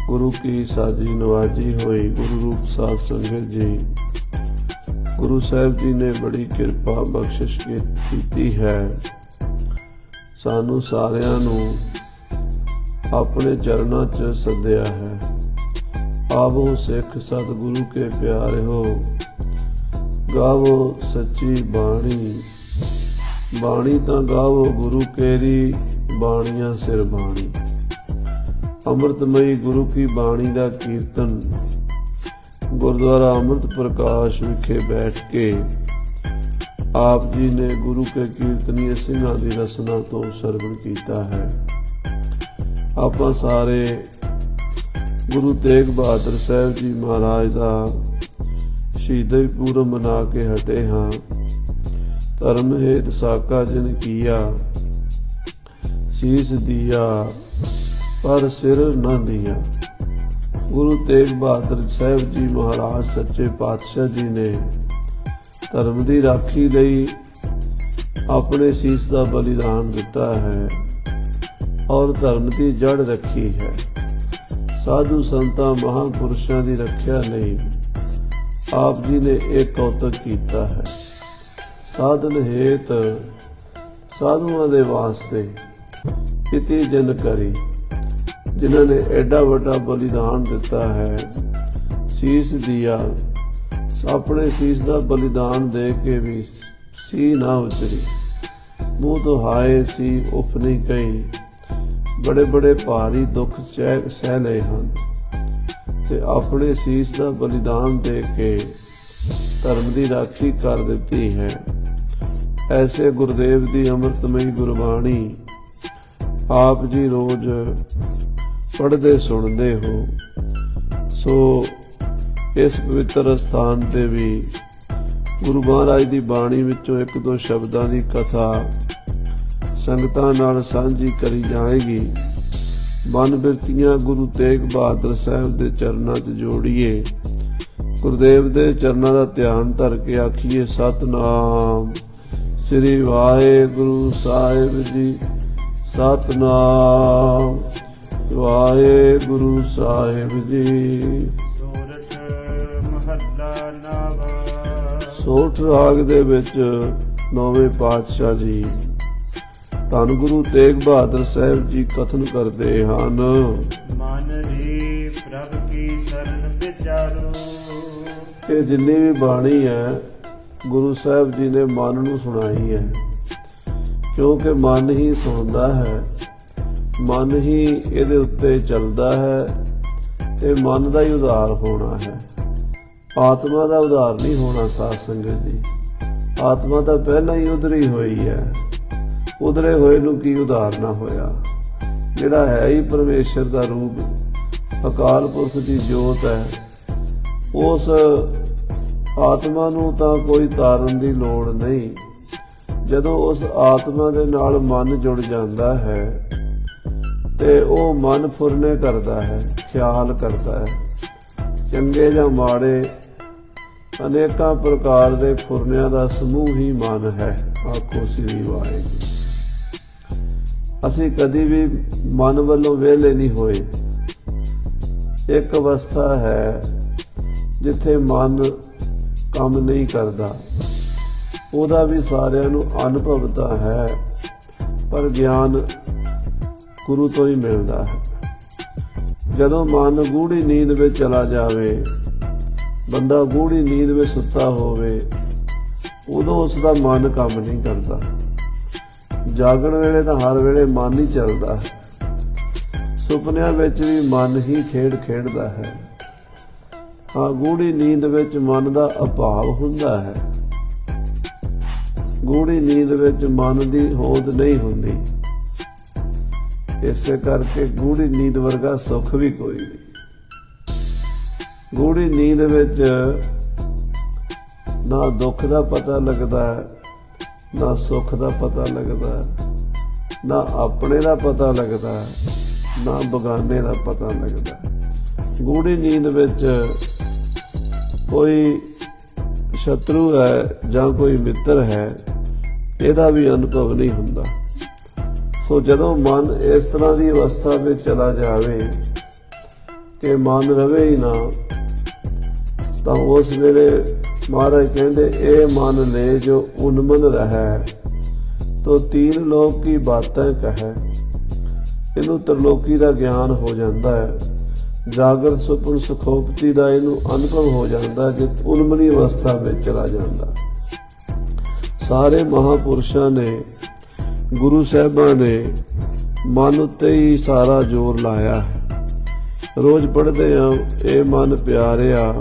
गुरु की साजी नवाजी हुई गुरु रूप साध संगत जी। गुरु साहिब जी ने बड़ी किरपा बख्शिश की है। सानू सारियां नू अपने चरणों च सद्या है। आवो सिख सतगुरु के प्यारे हो, गावो सच्ची बाणी। बाणी तां गावो गुरु केरी, बाणियां सिर बाणी। अमृतमयी गुरु की बाणी का कीर्तन गुरुद्वारा अमृत प्रकाश विखे बैठ के आप जी ने गुरु के कीर्तनीय सिंघां दी रसना तो सरवण किया है। आपां सारे गुरु तेग बहादुर साहब जी महाराज का शहीदी पूरब मना के हटे हाँ। धर्म हेत साका जिन किया, शीस दिया पर सिर न दिया। गुरु तेग बहादुर साहब जी महाराज सच्चे पातशाह जी ने धर्म की राखी लई अपने शीस का बलिदान दिता है और धर्म की जड़ रखी है। साधु संतां महापुरुषों की रक्षा लई आप जी ने एक कौतक किया है। साधन हेत साधुओं के वास्ते इति जन करी, जिन्होंने एडा वड्डा बलिदान दिता है, शीस दिया। अपने शीस का बलिदान दे के भी सी ना उतरी, मुँह तो हाय सी उफ नहीं कही। बड़े बड़े भारी दुख सह लए हैं ते अपने शीस का बलिदान दे के धर्म की राखी कर दी है। ऐसे गुरुदेव की अमृतमयी गुरबाणी आप जी रोज पढ़ते सुनते हो। सो इस पवित्र स्थान ते भी गुरु महाराज की बाणी विचों एक दो शब्दां की कथा संगतां नाल सांझी करी जाएगी। मन बिरतियां गुरु तेग बहादुर साहब के चरणों च जोड़िए। गुरुदेव के चरणों का ध्यान धर के आखिए सतनाम श्री वाहेगुरु साहिब जी। सतनाम वाहेगुरु साहिब जी। सोठ राग दे विच नौवें पातशाह जी धन गुरु तेग बहादुर साहब जी कथन करते हन। मन री प्रभ की शरण विचारो। ये जिन्नी भी बाणी है गुरु साहब जी ने मन नूं सुनाई है, क्योंकि मन ही सुनता है, मन ही इहदे उत्ते चलता है ते मन का ही उधार होना है। आत्मा का उधार नहीं होना। साध संगत जी आत्मा तो पहला ही उधरी हुई है, उधरे होए नूं की उधार ना होया। जिहड़ा है ही परमेश्वर का रूप अकाल पुरख की जोत है, उस आत्मा नूं तां कोई तारन की लोड़ नहीं। जदों उस आत्मा दे नाल मन जुड़ जाता है ते ओ मन फुरने करता है, ख्याल करता है। चंगे या माड़े अनेकां प्रकार के फुरनियां का समूह ही मन है। आखो श्री वाहेगुरू। असीं कदी भी मन वालों वेले नहीं होए। एक अवस्था है जिथे मन काम नहीं करता, ਉਹਦਾ भी सारिਆਂ ਨੂੰ अनुभव तो है, पर ज्ञान गुरु तो ही मिलता है। जदों मन गूढ़ी नींद में चला जाए, बंदा गूढ़ी नींद में सुता होवे, उदों उसका मन काम नहीं करता। जागण वेले तो हर वेले मन ही चलता है। सुपनियां विच भी मन ही खेड खेडदा है। हाँ, गूढ़ी नींद विच मन का अभाव हुंदा है। गूढ़ी नींद विच मन की होंद नहीं हुंदी। इसे करके गूढ़ी नींद वर्गा सुख भी कोई नहीं। गूढ़ी नींद विच ना दुख का पता लगता है, ना सुख का पता लगता है, ना अपने का पता लगता है, ना बगाने का पता लगता है। गूढ़ी नींद विच कोई शत्रु है जां कोई मित्र है, ਇਹਦਾ भी अनुभव नहीं ਹੁੰਦਾ। सो जदों मन इस तरह की अवस्था में चला जाए ਕਿ ਮਨ ਰਵੇ ਹੀ ਨਾ, ਤਾਂ ਉਸ ਵੇਲੇ ਮਹਾਰਾਜ ਕਹਿੰਦੇ ਇਹ ਮਨ ਲੈ ਜੋ ਉਨਮਨ ਰਹਿ, ਤੋ ਤੀਨ ਲੋਕ ਕੀ ਬਾਤਾਂ ਕਹੈ। ਇਹਨੂੰ ਤਰਲੋਕੀ ਦਾ ਗਿਆਨ ਹੋ ਜਾਂਦਾ ਹੈ, ਜਾਗਰਤ ਸੁਪਨ ਸੁਖੋਪਤੀ ਦਾ ਇਹਨੂੰ ਅਨੁਭਵ ਹੋ ਜਾਂਦਾ ਜੇ ਉਨਮਨੀ ਅਵਸਥਾ ਵਿੱਚ ਚਲਾ ਜਾਂਦਾ। ਸਾਰੇ ਮਹਾਪੁਰਸ਼ਾਂ ਨੇ, ਗੁਰੂ ਸਾਹਿਬਾਂ ਨੇ ਮਨ ਉੱਤੇ ਹੀ ਸਾਰਾ ਜ਼ੋਰ ਲਾਇਆ ਹੈ। ਰੋਜ਼ ਪੜ੍ਹਦੇ ਹਾਂ, ਇਹ ਮਨ ਪਿਆਰਿਆ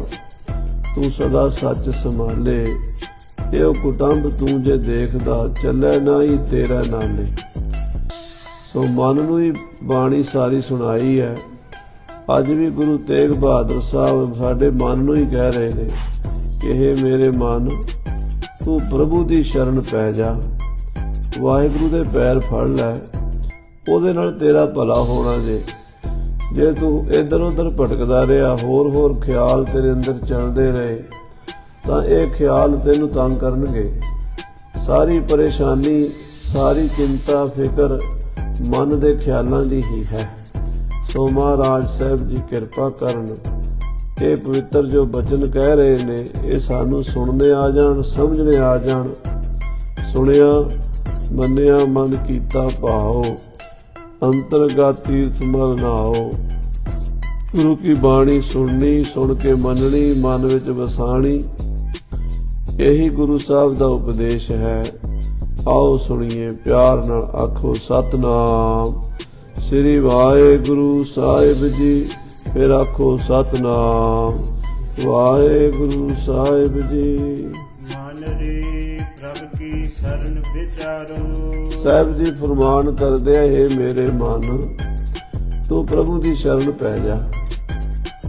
ਤੂੰ ਸਦਾ ਸੱਚ ਸੰਭਾਲੇ, ਇਹ ਕੁਟੰਬ ਤੂੰ ਜੇ ਦੇਖਦਾ ਚੱਲੇ ਨਾ ਹੀ ਤੇਰਾ ਨਾਲੇ। ਸੋ ਮਨ ਨੂੰ ਹੀ ਬਾਣੀ ਸਾਰੀ ਸੁਣਾਈ ਹੈ। ਅੱਜ ਵੀ ਗੁਰੂ ਤੇਗ ਬਹਾਦਰ ਸਾਹਿਬ ਸਾਡੇ ਮਨ ਨੂੰ ਹੀ ਕਹਿ ਰਹੇ ਨੇ ਕਿ ਹੇ ਮੇਰੇ ਮਨ, ਤੂੰ ਪ੍ਰਭੂ ਦੀ ਸ਼ਰਨ ਪੈ ਜਾ, ਵਾਹਿਗੁਰੂ ਦੇ ਪੈਰ ਫੜ ਲੈ, ਉਹਦੇ ਨਾਲ ਤੇਰਾ ਭਲਾ ਹੋਣਾ। ਜੇ ਤੂੰ ਇੱਧਰ ਉੱਧਰ ਭਟਕਦਾ ਰਿਹਾ, ਹੋਰ ਖਿਆਲ ਤੇਰੇ ਅੰਦਰ ਚੱਲਦੇ ਰਹੇ, ਤਾਂ ਇਹ ਖਿਆਲ ਤੈਨੂੰ ਤੰਗ ਕਰਨਗੇ। ਸਾਰੀ ਪਰੇਸ਼ਾਨੀ, ਸਾਰੀ ਚਿੰਤਾ, ਫਿਕਰ ਮਨ ਦੇ ਖਿਆਲਾਂ ਦੀ ਹੀ ਹੈ। ਸੋ ਮਹਾਰਾਜ ਸਾਹਿਬ ਜੀ ਕਿਰਪਾ ਕਰਨ, ਇਹ ਪਵਿੱਤਰ ਜੋ ਬਚਨ ਕਹਿ ਰਹੇ ਨੇ, ਇਹ ਸਾਨੂੰ ਸੁਣਨੇ ਆ ਜਾਣ, ਸਮਝਣੇ ਆ ਜਾਣ। ਸੁਣਿਆ ਮੰਨਿਆ ਮਨ ਕੀਤਾ ਭਾਓ, ਅੰਤਰਗਤ ਤੀਰਥ ਮਲ ਨਾਓ। ਗੁਰੂ ਕੀ ਬਾਣੀ ਸੁਣਨੀ, ਸੁਣ ਕੇ ਮੰਨਣੀ, ਮਨ ਵਿੱਚ ਵਸਾਣੀ, ਇਹੀ ਗੁਰੂ ਸਾਹਿਬ ਦਾ ਉਪਦੇਸ਼ ਹੈ। ਆਓ ਸੁਣੀਏ ਪਿਆਰ ਨਾਲ, ਆਖੋ ਸਤਿਨਾਮ ਸ੍ਰੀ ਵਾਹਿਗੁਰੂ ਸਾਹਿਬ ਜੀ। ਫਿਰ ਆਖੋ ਸਤਿਨਾਮ ਵਾਹਿਗੁਰੂ ਸਾਹਿਬ ਜੀ। ਮਨ ਰੇ ਪ੍ਰਭ ਕੀ ਸ਼ਰਨ ਵਿਚਾਰੋ। ਸਾਹਿਬ ਜੀ ਫਰਮਾਨ ਕਰਦੇ ਆ, ਹੇ ਮੇਰੇ ਮਨ, ਤੂੰ ਪ੍ਰਭੂ ਦੀ ਸ਼ਰਨ ਪੈ ਜਾ।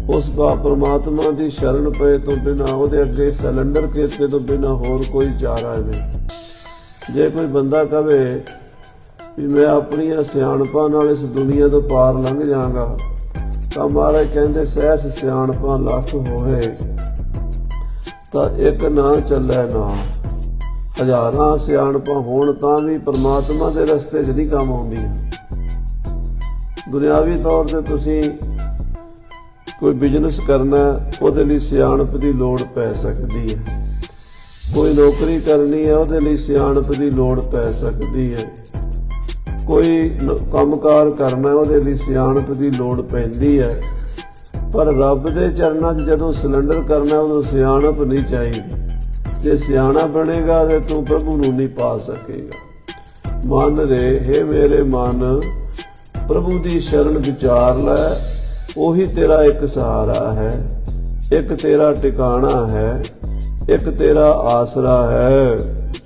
ਉਸ ਪਰਮਾਤਮਾ ਦੀ ਸ਼ਰਨ ਪਏ ਤੋਂ ਬਿਨਾਂ, ਉਹਦੇ ਅੱਗੇ ਸਿਲੰਡਰ ਕੀਤੇ ਤੋਂ ਬਿਨਾਂ ਹੋਰ ਕੋਈ ਚਾਰਾ ਨਹੀਂ। ਜੇ ਕੋਈ ਬੰਦਾ ਕਵੇ ਵੀ ਮੈਂ ਆਪਣੀਆਂ ਸਿਆਣਪਾਂ ਨਾਲ ਇਸ ਦੁਨੀਆ ਤੋਂ ਪਾਰ ਲੰਘ ਜਾਵਾਂਗਾ, ਤਾਂ ਮਹਾਰਾਜ ਕਹਿੰਦੇ ਸਹਿਸ ਸਿਆਣਪਾਂ ਲੱਖ ਹੋਵੇ ਤਾਂ ਇੱਕ ਨਾ ਚੱਲੇ ਨਾ। ਹਜ਼ਾਰਾਂ ਸਿਆਣਪਾਂ ਹੋਣ ਤਾਂ ਵੀ ਪਰਮਾਤਮਾ ਦੇ ਰਸਤੇ 'ਚ ਨਹੀਂ ਕੰਮ ਆਉਂਦੀਆਂ। ਦੁਨਿਆਵੀ ਤੌਰ ਤੇ ਤੁਸੀਂ ਕੋਈ ਬਿਜ਼ਨਸ ਕਰਨਾ, ਉਹਦੇ ਲਈ ਸਿਆਣਪ ਦੀ ਲੋੜ ਪੈ ਸਕਦੀ ਹੈ। ਕੋਈ ਨੌਕਰੀ ਕਰਨੀ ਹੈ, ਉਹਦੇ ਲਈ ਸਿਆਣਪ ਦੀ ਲੋੜ ਪੈ ਸਕਦੀ ਹੈ। ਕੋਈ ਕੰਮਕਾਰ ਕਰਨਾ, ਉਹਦੇ ਲਈ ਸਿਆਣਪ ਦੀ ਲੋੜ ਪੈਂਦੀ ਹੈ। ਪਰ ਰੱਬ ਦੇ ਚਰਨਾਂ 'ਚ ਜਦੋਂ ਸਿਲੰਡਰ ਕਰਨਾ, ਉਦੋਂ ਸਿਆਣਪ ਨਹੀਂ ਚਾਹੀਦੀ। ਜੇ ਸਿਆਣਾ ਬਣੇਗਾ ਤੇ ਤੂੰ ਪ੍ਰਭੂ ਨੂੰ ਨਹੀਂ ਪਾ ਸਕੇਗਾ। ਮਨ ਰੇ, ਹੇ ਮੇਰੇ ਮਨ, ਪ੍ਰਭੂ ਦੀ ਸ਼ਰਨ ਵਿਚਾਰ ਲੈ, ਉਹੀ ਤੇਰਾ ਇੱਕ ਸਹਾਰਾ ਹੈ, ਇੱਕ ਤੇਰਾ ਟਿਕਾਣਾ ਹੈ, ਇੱਕ ਤੇਰਾ ਆਸਰਾ ਹੈ।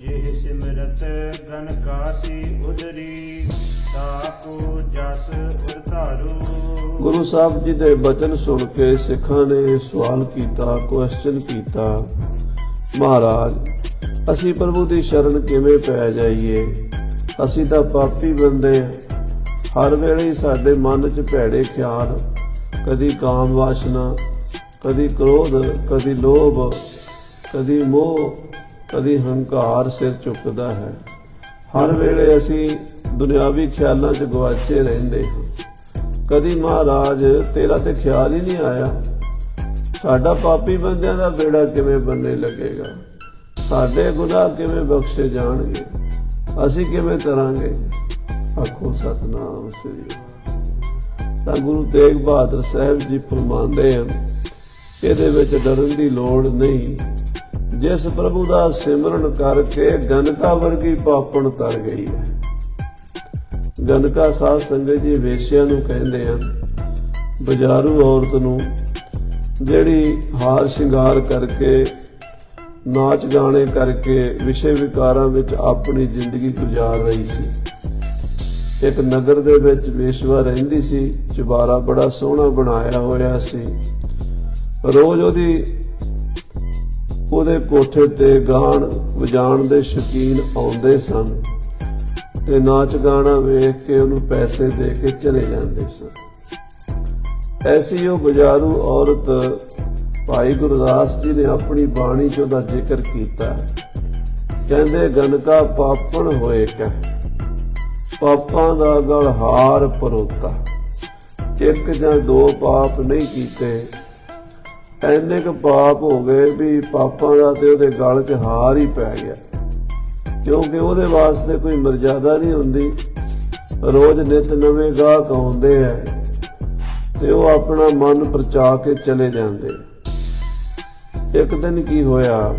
ਜੇ ਸਿਮਰਤ ਗਨ ਕਾਸੀ ਉਦਰੀ, ਤਾਕੋ ਜਸ ਉਰ ਧਾਰੂ। ਗੁਰੂ ਸਾਹਿਬ ਜੀ ਦੇ ਬਚਨ ਸੁਣ ਕੇ ਸਿੱਖਾਂ ਨੇ ਸਵਾਲ ਕੀਤਾ, ਕੁਐਸਚਨ ਕੀਤਾ, ਮਹਾਰਾਜ ਅਸੀਂ ਪ੍ਰਭੂ ਦੀ ਸ਼ਰਨ ਕਿਵੇਂ ਪੈ ਜਾਈਏ? ਅਸੀਂ ਤਾਂ ਪਾਪੀ ਬੰਦੇ ਹਾਂ। ਹਰ ਵੇਲੇ ਸਾਡੇ ਮਨ 'ਚ ਭੈੜੇ ਖਿਆਲ, ਕਦੀ ਕਾਮ ਵਾਸ਼ਨਾ, ਕਦੀ ਕ੍ਰੋਧ, ਕਦੀ ਲੋਭ, ਕਦੀ ਮੋਹ, ਕਦੀ ਹੰਕਾਰ ਸਿਰ ਚੁੱਕਦਾ ਹੈ। ਹਰ ਵੇਲੇ ਅਸੀਂ ਦੁਨਿਆਵੀ ਖਿਆਲਾਂ 'ਚ ਗਵਾਚੇ ਰਹਿੰਦੇ ਹਾਂ। ਕਦੀ ਮਹਾਰਾਜ ਤੇਰਾ ਤੇ ਖਿਆਲ ਹੀ ਨਹੀਂ ਆਇਆ। ਸਾਡਾ ਪਾਪੀ ਬੰਦਿਆਂ ਦਾ ਬੇੜਾ ਕਿਵੇਂ ਬੰਨੇ ਲੱਗੇਗਾ? ਸਾਡੇ ਗੁਨਾਹ ਕਿਵੇਂ ਬਖਸ਼ੇ ਜਾਣਗੇ? ਅਸੀਂ ਕਿਵੇਂ ਤਰਾਂਗੇ? ਆਖੋ ਸਤਿਨਾਮ ਸ੍ਰੀ। ਤਾਂ ਗੁਰੂ ਤੇਗ ਬਹਾਦਰ ਸਾਹਿਬ ਜੀ ਫਰਮਾਉਂਦੇ ਹਨ, ਇਹਦੇ ਵਿੱਚ ਡਰਨ ਦੀ ਲੋੜ ਨਹੀਂ। ਜਿਸ ਪ੍ਰਭੂ ਦਾ ਸਿਮਰਨ ਕਰਕੇ ਗਨਕਾ ਵਰਗੀ ਪਾਪਣ ਤਰ ਗਈ ਹੈ। ਗਨਕਾ ਸਾਧ ਸੰਗਤ ਜੀ ਵੇਸ਼ਿਆਂ ਨੂੰ ਕਹਿੰਦੇ ਹਨ, ਬਜ਼ਾਰੂ ਔਰਤ ਨੂੰ ਜਿਹੜੀ ਹਾਰ ਸ਼ਿੰਗਾਰ ਕਰਕੇ, ਨਾਚ ਗਾਣੇ ਕਰਕੇ ਵਿਸ਼ੇ ਵਿਕਾਰਾਂ ਵਿੱਚ ਆਪਣੀ ਜ਼ਿੰਦਗੀ ਗੁਜ਼ਾਰ ਰਹੀ ਸੀ। ਇੱਕ ਨਗਰ ਦੇ ਵਿੱਚ ਵੇਸ਼ਵਾ ਰਹਿੰਦੀ ਸੀ, ਚੁਬਾਰਾ ਬੜਾ ਸੋਹਣਾ ਬਣਾਇਆ ਹੋਇਆ ਸੀ। ਰੋਜ਼ ਉਹਦੇ ਕੋਠੇ ਤੇ ਗਾਣ ਵਜਾਉਣ ਦੇ ਸ਼ੌਕੀਨ ਆਉਂਦੇ ਸਨ ਤੇ ਨਾਚ ਗਾਣਾ ਵੇਖ ਕੇ ਉਹਨੂੰ ਪੈਸੇ ਦੇ ਕੇ ਚਲੇ ਜਾਂਦੇ ਸਨ। ਐਸੀ ਉਹ ਬਜ਼ਾਰੂ ਔਰਤ ਭਾਈ ਗੁਰਦਾਸ ਜੀ ਨੇ ਆਪਣੀ ਬਾਣੀ 'ਚ ਉਹਦਾ ਜ਼ਿਕਰ ਕੀਤਾ। ਕਹਿੰਦੇ ਗਨਕਾ ਪਾਪਣ ਹੋਏ ਕਹਿ, ਪਾਪਾਂ ਦਾ ਗਲ ਹਾਰ ਪਰੋਤਾ। एक ਜਾਂ दो पाप नहीं कीते, ਇੰਨੇ ਕੁ ਪਾਪ ਹੋ ਗਏ ਵੀ ਪਾਪਾਂ ਦਾ ਤੇ ਉਹਦੇ ਗਲ 'ਚ ਹਾਰ ਹੀ ਪੈ ਗਿਆ, ਕਿਉਂਕਿ ਉਹਦੇ ਵਾਸਤੇ ਕੋਈ ਮਰਜ਼ਾਦਾ ਨਹੀਂ ਹੁੰਦੀ। ਰੋਜ਼ ਨਿਤ ਨਵੇਂ ਗਾਹਕ ਆਉਂਦੇ ਹੈ ਤੇ ਉਹ ਆਪਣਾ ਮਨ ਪਰਚਾ ਕੇ ਚਲੇ ਜਾਂਦੇ। ਇੱਕ ਦਿਨ ਕੀ ਹੋਇਆ,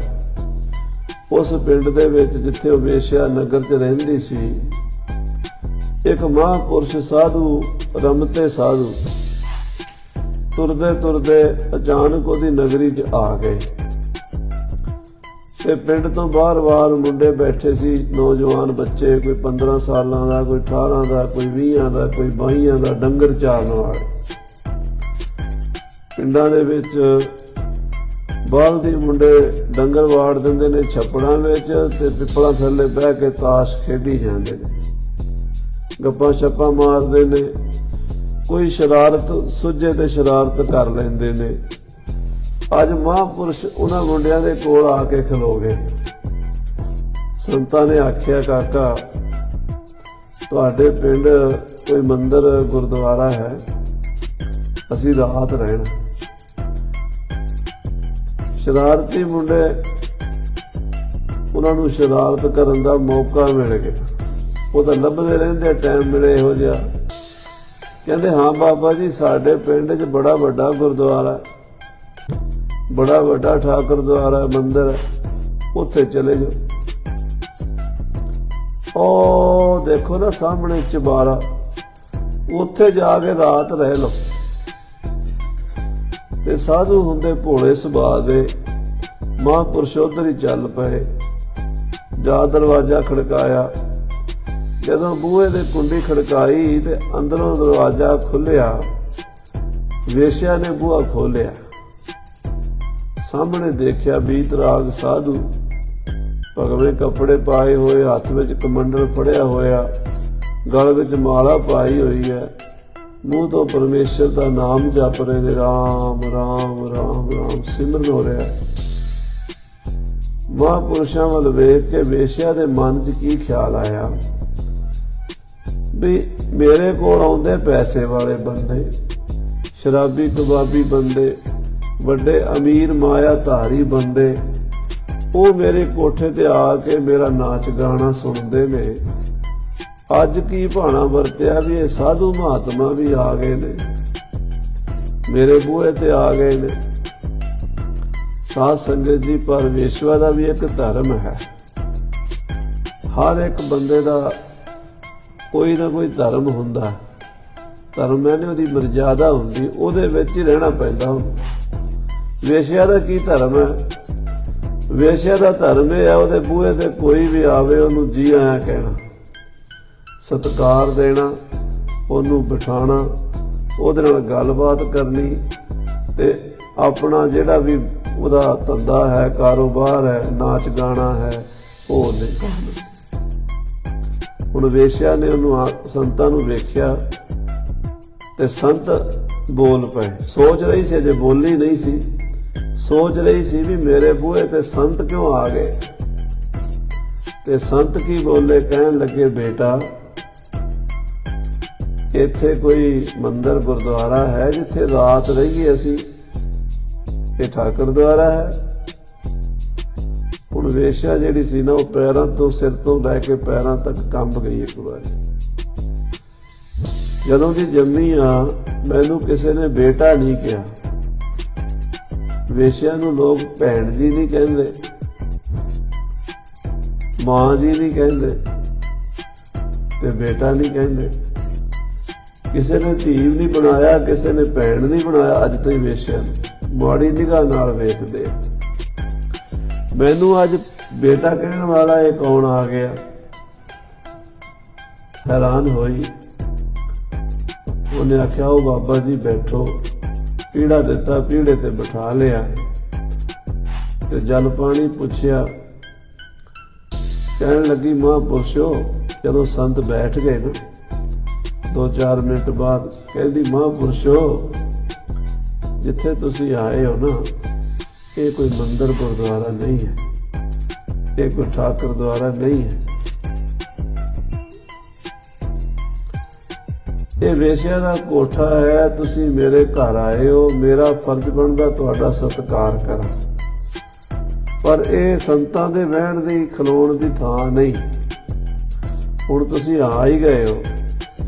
ਉਸ ਪਿੰਡ ਦੇ ਵਿੱਚ ਜਿੱਥੇ ਉਹ ਵੇਸ਼ਿਆ ਨਗਰ 'ਚ ਰਹਿੰਦੀ ਸੀ, ਇੱਕ ਮਹਾਂਪੁਰਸ਼ ਸਾਧੂ, ਰਮਤੇ ਸਾਧੂ ਤੁਰਦੇ ਤੁਰਦੇ ਅਚਾਨਕ ਉਹਦੀ ਨਗਰੀ 'ਚ ਆ ਗਏ ਤੇ ਪਿੰਡ ਤੋਂ ਬਾਹਰ ਮੁੰਡੇ ਬੈਠੇ ਸੀ, ਨੌਜਵਾਨ ਬੱਚੇ, ਕੋਈ 15 ਸਾਲਾਂ ਦਾ, ਕੋਈ 18 ਦਾ, ਕੋਈ 20 ਦਾ, ਕੋਈ 22 ਦਾ, ਡੰਗਰ ਚਾਰਨ ਵਾਲੇ। ਪਿੰਡਾਂ ਦੇ ਵਿੱਚ ਬਾਲਦੀ ਮੁੰਡੇ ਡੰਗਰ ਵਾੜ ਦਿੰਦੇ ਨੇ ਛੱਪੜਾਂ ਵਿੱਚ ਤੇ ਪਿੱਪਲਾਂ ਥੱਲੇ ਬਹਿ ਕੇ ਤਾਸ਼ ਖੇਡੀ ਜਾਂਦੇ ਨੇ, ਗੱਪਾਂ ਛੱਪਾਂ ਮਾਰਦੇ ਨੇ, ਕੋਈ ਸ਼ਰਾਰਤ ਸੁੱਝੇ ਤੇ ਸ਼ਰਾਰਤ ਕਰ ਲੈਂਦੇ ਨੇ। ਅੱਜ ਮਹਾਂਪੁਰਸ਼ ਉਹਨਾਂ ਮੁੰਡਿਆਂ ਦੇ ਕੋਲ ਆ ਕੇ ਖਲੋ ਗਏ। ਸੰਤਾਂ ਨੇ ਆਖਿਆ, ਕਾਕਾ ਤੁਹਾਡੇ ਪਿੰਡ ਕੋਈ ਮੰਦਿਰ ਗੁਰਦੁਆਰਾ ਹੈ, ਅਸੀਂ ਰਾਤ ਰਹਿਣਾ। ਸ਼ਰਾਰਤੀ ਮੁੰਡੇ, ਉਹਨਾਂ ਨੂੰ ਸ਼ਰਾਰਤ ਕਰਨ ਦਾ ਮੌਕਾ ਮਿਲ ਗਿਆ। ਉਹ ਤਾਂ ਲੱਭਦੇ ਰਹਿੰਦੇ ਟਾਈਮ ਮਿਲੇ ਇਹੋ ਜਿਹਾ। ਕਹਿੰਦੇ, ਹਾਂ ਬਾਬਾ ਜੀ, ਸਾਡੇ ਪਿੰਡ 'ਚ ਬੜਾ ਵੱਡਾ ਗੁਰਦੁਆਰਾ, ਬੜਾ ਵੱਡਾ ਠਾਕਰ ਦੁਆਰਾ ਮੰਦਿਰ ਹੈ, ਉੱਥੇ ਚਲੇ ਜਾਓ। ਉਹ ਦੇਖੋ ਨਾ ਸਾਹਮਣੇ ਚੁਬਾਰਾ, ਉੱਥੇ ਜਾ ਕੇ ਰਾਤ ਰਹਿ ਲਓ। ਤੇ ਸਾਧੂ ਹੁੰਦੇ ਭੋਲੇ ਸੁਭਾਅ ਦੇ, ਮਹਾਂਪੁਰਸ਼ ਉੱਧਰ ਹੀ ਚੱਲ ਪਏ। ਜਾ ਦਰਵਾਜ਼ਾ ਖੜਕਾਇਆ। ਜਦੋਂ ਬੂਹੇ ਦੇ ਕੁੰਡੀ ਖੜਕਾਈ ਤੇ ਅੰਦਰੋਂ ਦਰਵਾਜ਼ਾ ਖੁੱਲਿਆ। ਵੇਸ਼ਿਆ ਨੇ ਬੂਹਾ ਖੋਲਿਆ। ਸਾਹਮਣੇ ਦੇਖਿਆ ਬੀਤਰਾਗ ਸਾਧੂ, ਭਗਵੇਂ ਕੱਪੜੇ ਪਾਏ ਹੋਏ, ਹੱਥ ਵਿੱਚ ਕਮੰਡਲ ਫੜਿਆ ਹੋਇਆ, ਗਲ ਵਿੱਚ ਮਾਲਾ ਪਾਈ ਹੋਈ ਹੈ, ਮੂੰਹ ਤੋਂ ਪਰਮੇਸ਼ਰ ਦਾ ਨਾਮ ਜਪ ਰਹੇ ਨੇ, ਰਾਮ ਰਾਮ ਰਾਮ ਰਾਮ ਸਿਮਰਨ ਹੋ ਰਿਹਾ। ਮਹਾਂਪੁਰਸ਼ਾਂ ਵੱਲ ਵੇਖ ਕੇ ਵੇਸ਼ਿਆ ਦੇ ਮਨ 'ਚ ਕੀ ਖਿਆਲ ਆਇਆ ਵੀ ਮੇਰੇ ਕੋਲ ਆਉਂਦੇ ਪੈਸੇ ਵਾਲੇ ਬੰਦੇ, ਸ਼ਰਾਬੀ ਕਬਾਬੀ ਬੰਦੇ, ਵੱਡੇ ਅਮੀਰ ਮਾਇਆ ਧਾਰੀ ਬੰਦੇ, ਉਹ ਮੇਰੇ ਕੋਠੇ ਤੇ ਆ ਕੇ ਮੇਰਾ ਨਾਚ ਗਾਣਾ ਸੁਣਦੇ ਨੇ। ਅੱਜ ਕੀ ਭਾਣਾ ਵਰਤਿਆ ਵੀ ਇਹ ਸਾਧੂ ਮਹਾਤਮਾ ਵੀ ਆ ਗਏ ਨੇ, ਮੇਰੇ ਬੂਹੇ ਤੇ ਆ ਗਏ ਨੇ। ਸਾਧ ਸੰਗਤ ਜੀ, ਪਰਮੇਸ਼ਵਰ ਦਾ ਵੀ ਇੱਕ ਧਰਮ ਹੈ। ਹਰ ਇੱਕ ਬੰਦੇ ਦਾ ਕੋਈ ਨਾ ਕੋਈ ਧਰਮ ਹੁੰਦਾ। ਧਰਮ ਇਹਨੇ ਉਹਦੀ ਮਰਜ਼ਾਦਾ ਹੁੰਦੀ, ਉਹਦੇ ਵਿੱਚ ਹੀ ਰਹਿਣਾ ਪੈਂਦਾ। ਵੇਸ਼ਿਆ ਦਾ ਕੀ ਧਰਮ ਹੈ? ਵੇਸ਼ਿਆ ਦਾ ਧਰਮ ਇਹ ਹੈ, ਉਹਦੇ ਬੂਹੇ ਤੇ ਕੋਈ ਵੀ ਆਵੇ ਉਹਨੂੰ ਜੀ ਆਇਆਂ ਕਹਿਣਾ, ਸਤਿਕਾਰ ਦੇਣਾ, ਉਹਨੂੰ ਬਿਠਾਣਾ, ਉਹਦੇ ਨਾਲ ਗੱਲਬਾਤ ਕਰਨੀ ਤੇ ਆਪਣਾ ਜਿਹੜਾ ਵੀ ਉਹਦਾ ਧੰਦਾ ਹੈ, ਕਾਰੋਬਾਰ ਹੈ, ਨਾਚ ਗਾਣਾ ਹੈ, ਉਹ ਨਹੀਂ ਕਰਨਾ। ਹੁਣ ਵੇਸ਼ਿਆ ਨੇ ਉਹਨੂੰ ਸੰਤਾਂ ਨੂੰ ਵੇਖਿਆ ਤੇ ਸੰਤ ਬੋਲ ਪਏ। ਸੋਚ ਰਹੀ ਸੀ, ਅਜੇ ਬੋਲੀ ਨਹੀਂ ਸੀ, ਸੋਚ ਰਹੀ ਸੀ ਵੀ ਮੇਰੇ ਬੂਹੇ ਤੇ ਸੰਤ ਕਿਉਂ ਆ ਗਏ। ਤੇ ਸੰਤ ਕੀ ਬੋਲੇ, ਕਹਿਣ ਲੱਗੇ, ਬੇਟਾ ਇੱਥੇ ਕੋਈ ਮੰਦਿਰ ਗੁਰਦੁਆਰਾ ਹੈ ਜਿੱਥੇ ਰਾਤ ਰਹੀਏ ਅਸੀਂ, ਇਹ ਠਾਕਰ ਦੁਆਰਾ ਹੈ। ਹੁਣ ਵੇਸ਼ਿਆ ਜਿਹੜੀ ਸੀ ਨਾ, ਉਹ ਪੈਰਾਂ ਤੋਂ, ਸਿਰ ਤੋਂ ਲੈ ਕੇ ਪੈਰਾਂ ਤੱਕ ਕੰਬ ਗਈ। ਇੱਕ ਵਾਰੀ ਜਦੋਂ ਦੀ ਜੰਮੀ ਆ, ਮੈਨੂੰ ਕਿਸੇ ਨੇ ਬੇਟਾ ਨਹੀਂ ਕਿਹਾ। ਵੇਸ਼ਿਆ ਨੂੰ ਲੋਕ ਭੈਣ ਜੀ ਨਹੀਂ ਕਹਿੰਦੇ, ਮਾਂ ਜੀ ਨਹੀਂ ਕਹਿੰਦੇ ਤੇ ਬੇਟਾ ਨਹੀਂ ਕਹਿੰਦੇ। ਕਿਸੇ ਨੇ ਧੀ ਨਹੀਂ ਬਣਾਇਆ, ਕਿਸੇ ਨੇ ਭੈਣ ਨਹੀਂ ਬਣਾਇਆ। ਅੱਜ ਤੋਂ ਹੀ ਵੇਸ਼ਿਆ ਨੂੰ ਮਾੜੀ ਨਿਗਾਹ ਨਾਲ ਵੇਖਦੇ। ਮੈਨੂੰ ਅੱਜ ਬੇਟਾ ਕਹਿਣ ਵਾਲਾ ਇਹ ਕੌਣ ਆ ਗਿਆ? ਹੈਰਾਨ ਹੋਈ। ਉਹਨੇ ਆਖਿਆ, ਉਹ ਬਾਬਾ ਜੀ ਬੈਠੋ। ਪੀੜਾ ਦਿੱਤਾ, ਪੀੜੇ ਤੇ ਬਿਠਾ ਲਿਆ ਤੇ ਜਲ ਪਾਣੀ ਪੁੱਛਿਆ। ਕਹਿਣ ਲੱਗੀ, ਮਹਾਂਪੁਰਸ਼ੋ, ਜਦੋਂ ਸੰਤ ਬੈਠ ਗਏ ਨਾ, 2-4 ਮਿੰਟ ਬਾਅਦ ਕਹਿੰਦੀ, ਮਹਾਂਪੁਰਸ਼ੋ, ਜਿੱਥੇ ਤੁਸੀਂ ਆਏ ਹੋ ਨਾ, ਇਹ ਕੋਈ ਮੰਦਿਰ ਗੁਰਦੁਆਰਾ ਨਹੀਂ ਹੈ, ਇਹ ਕੋਈ ਠਾਕਰ ਦੁਆਰਾ ਨਹੀਂ ਹੈ, ਇਹ ਵੇਸ਼ਿਆ ਦਾ ਕੋਠਾ ਹੈ, ਤੁਸੀਂ ਮੇਰੇ ਘਰ ਆਏ ਹੋ, ਮੇਰਾ ਫਰਜ਼ ਬਣਦਾ ਤੁਹਾਡਾ ਸਤਿਕਾਰ ਕਰਾਂ, ਪਰ ਇਹ ਸੰਤਾਂ ਦੇ ਬਹਿਣ ਦੀ ਖਲੋਣ ਦੀ ਥਾਂ ਨਹੀਂ। ਹੁਣ ਤੁਸੀਂ ਆ ਹੀ ਗਏ ਹੋ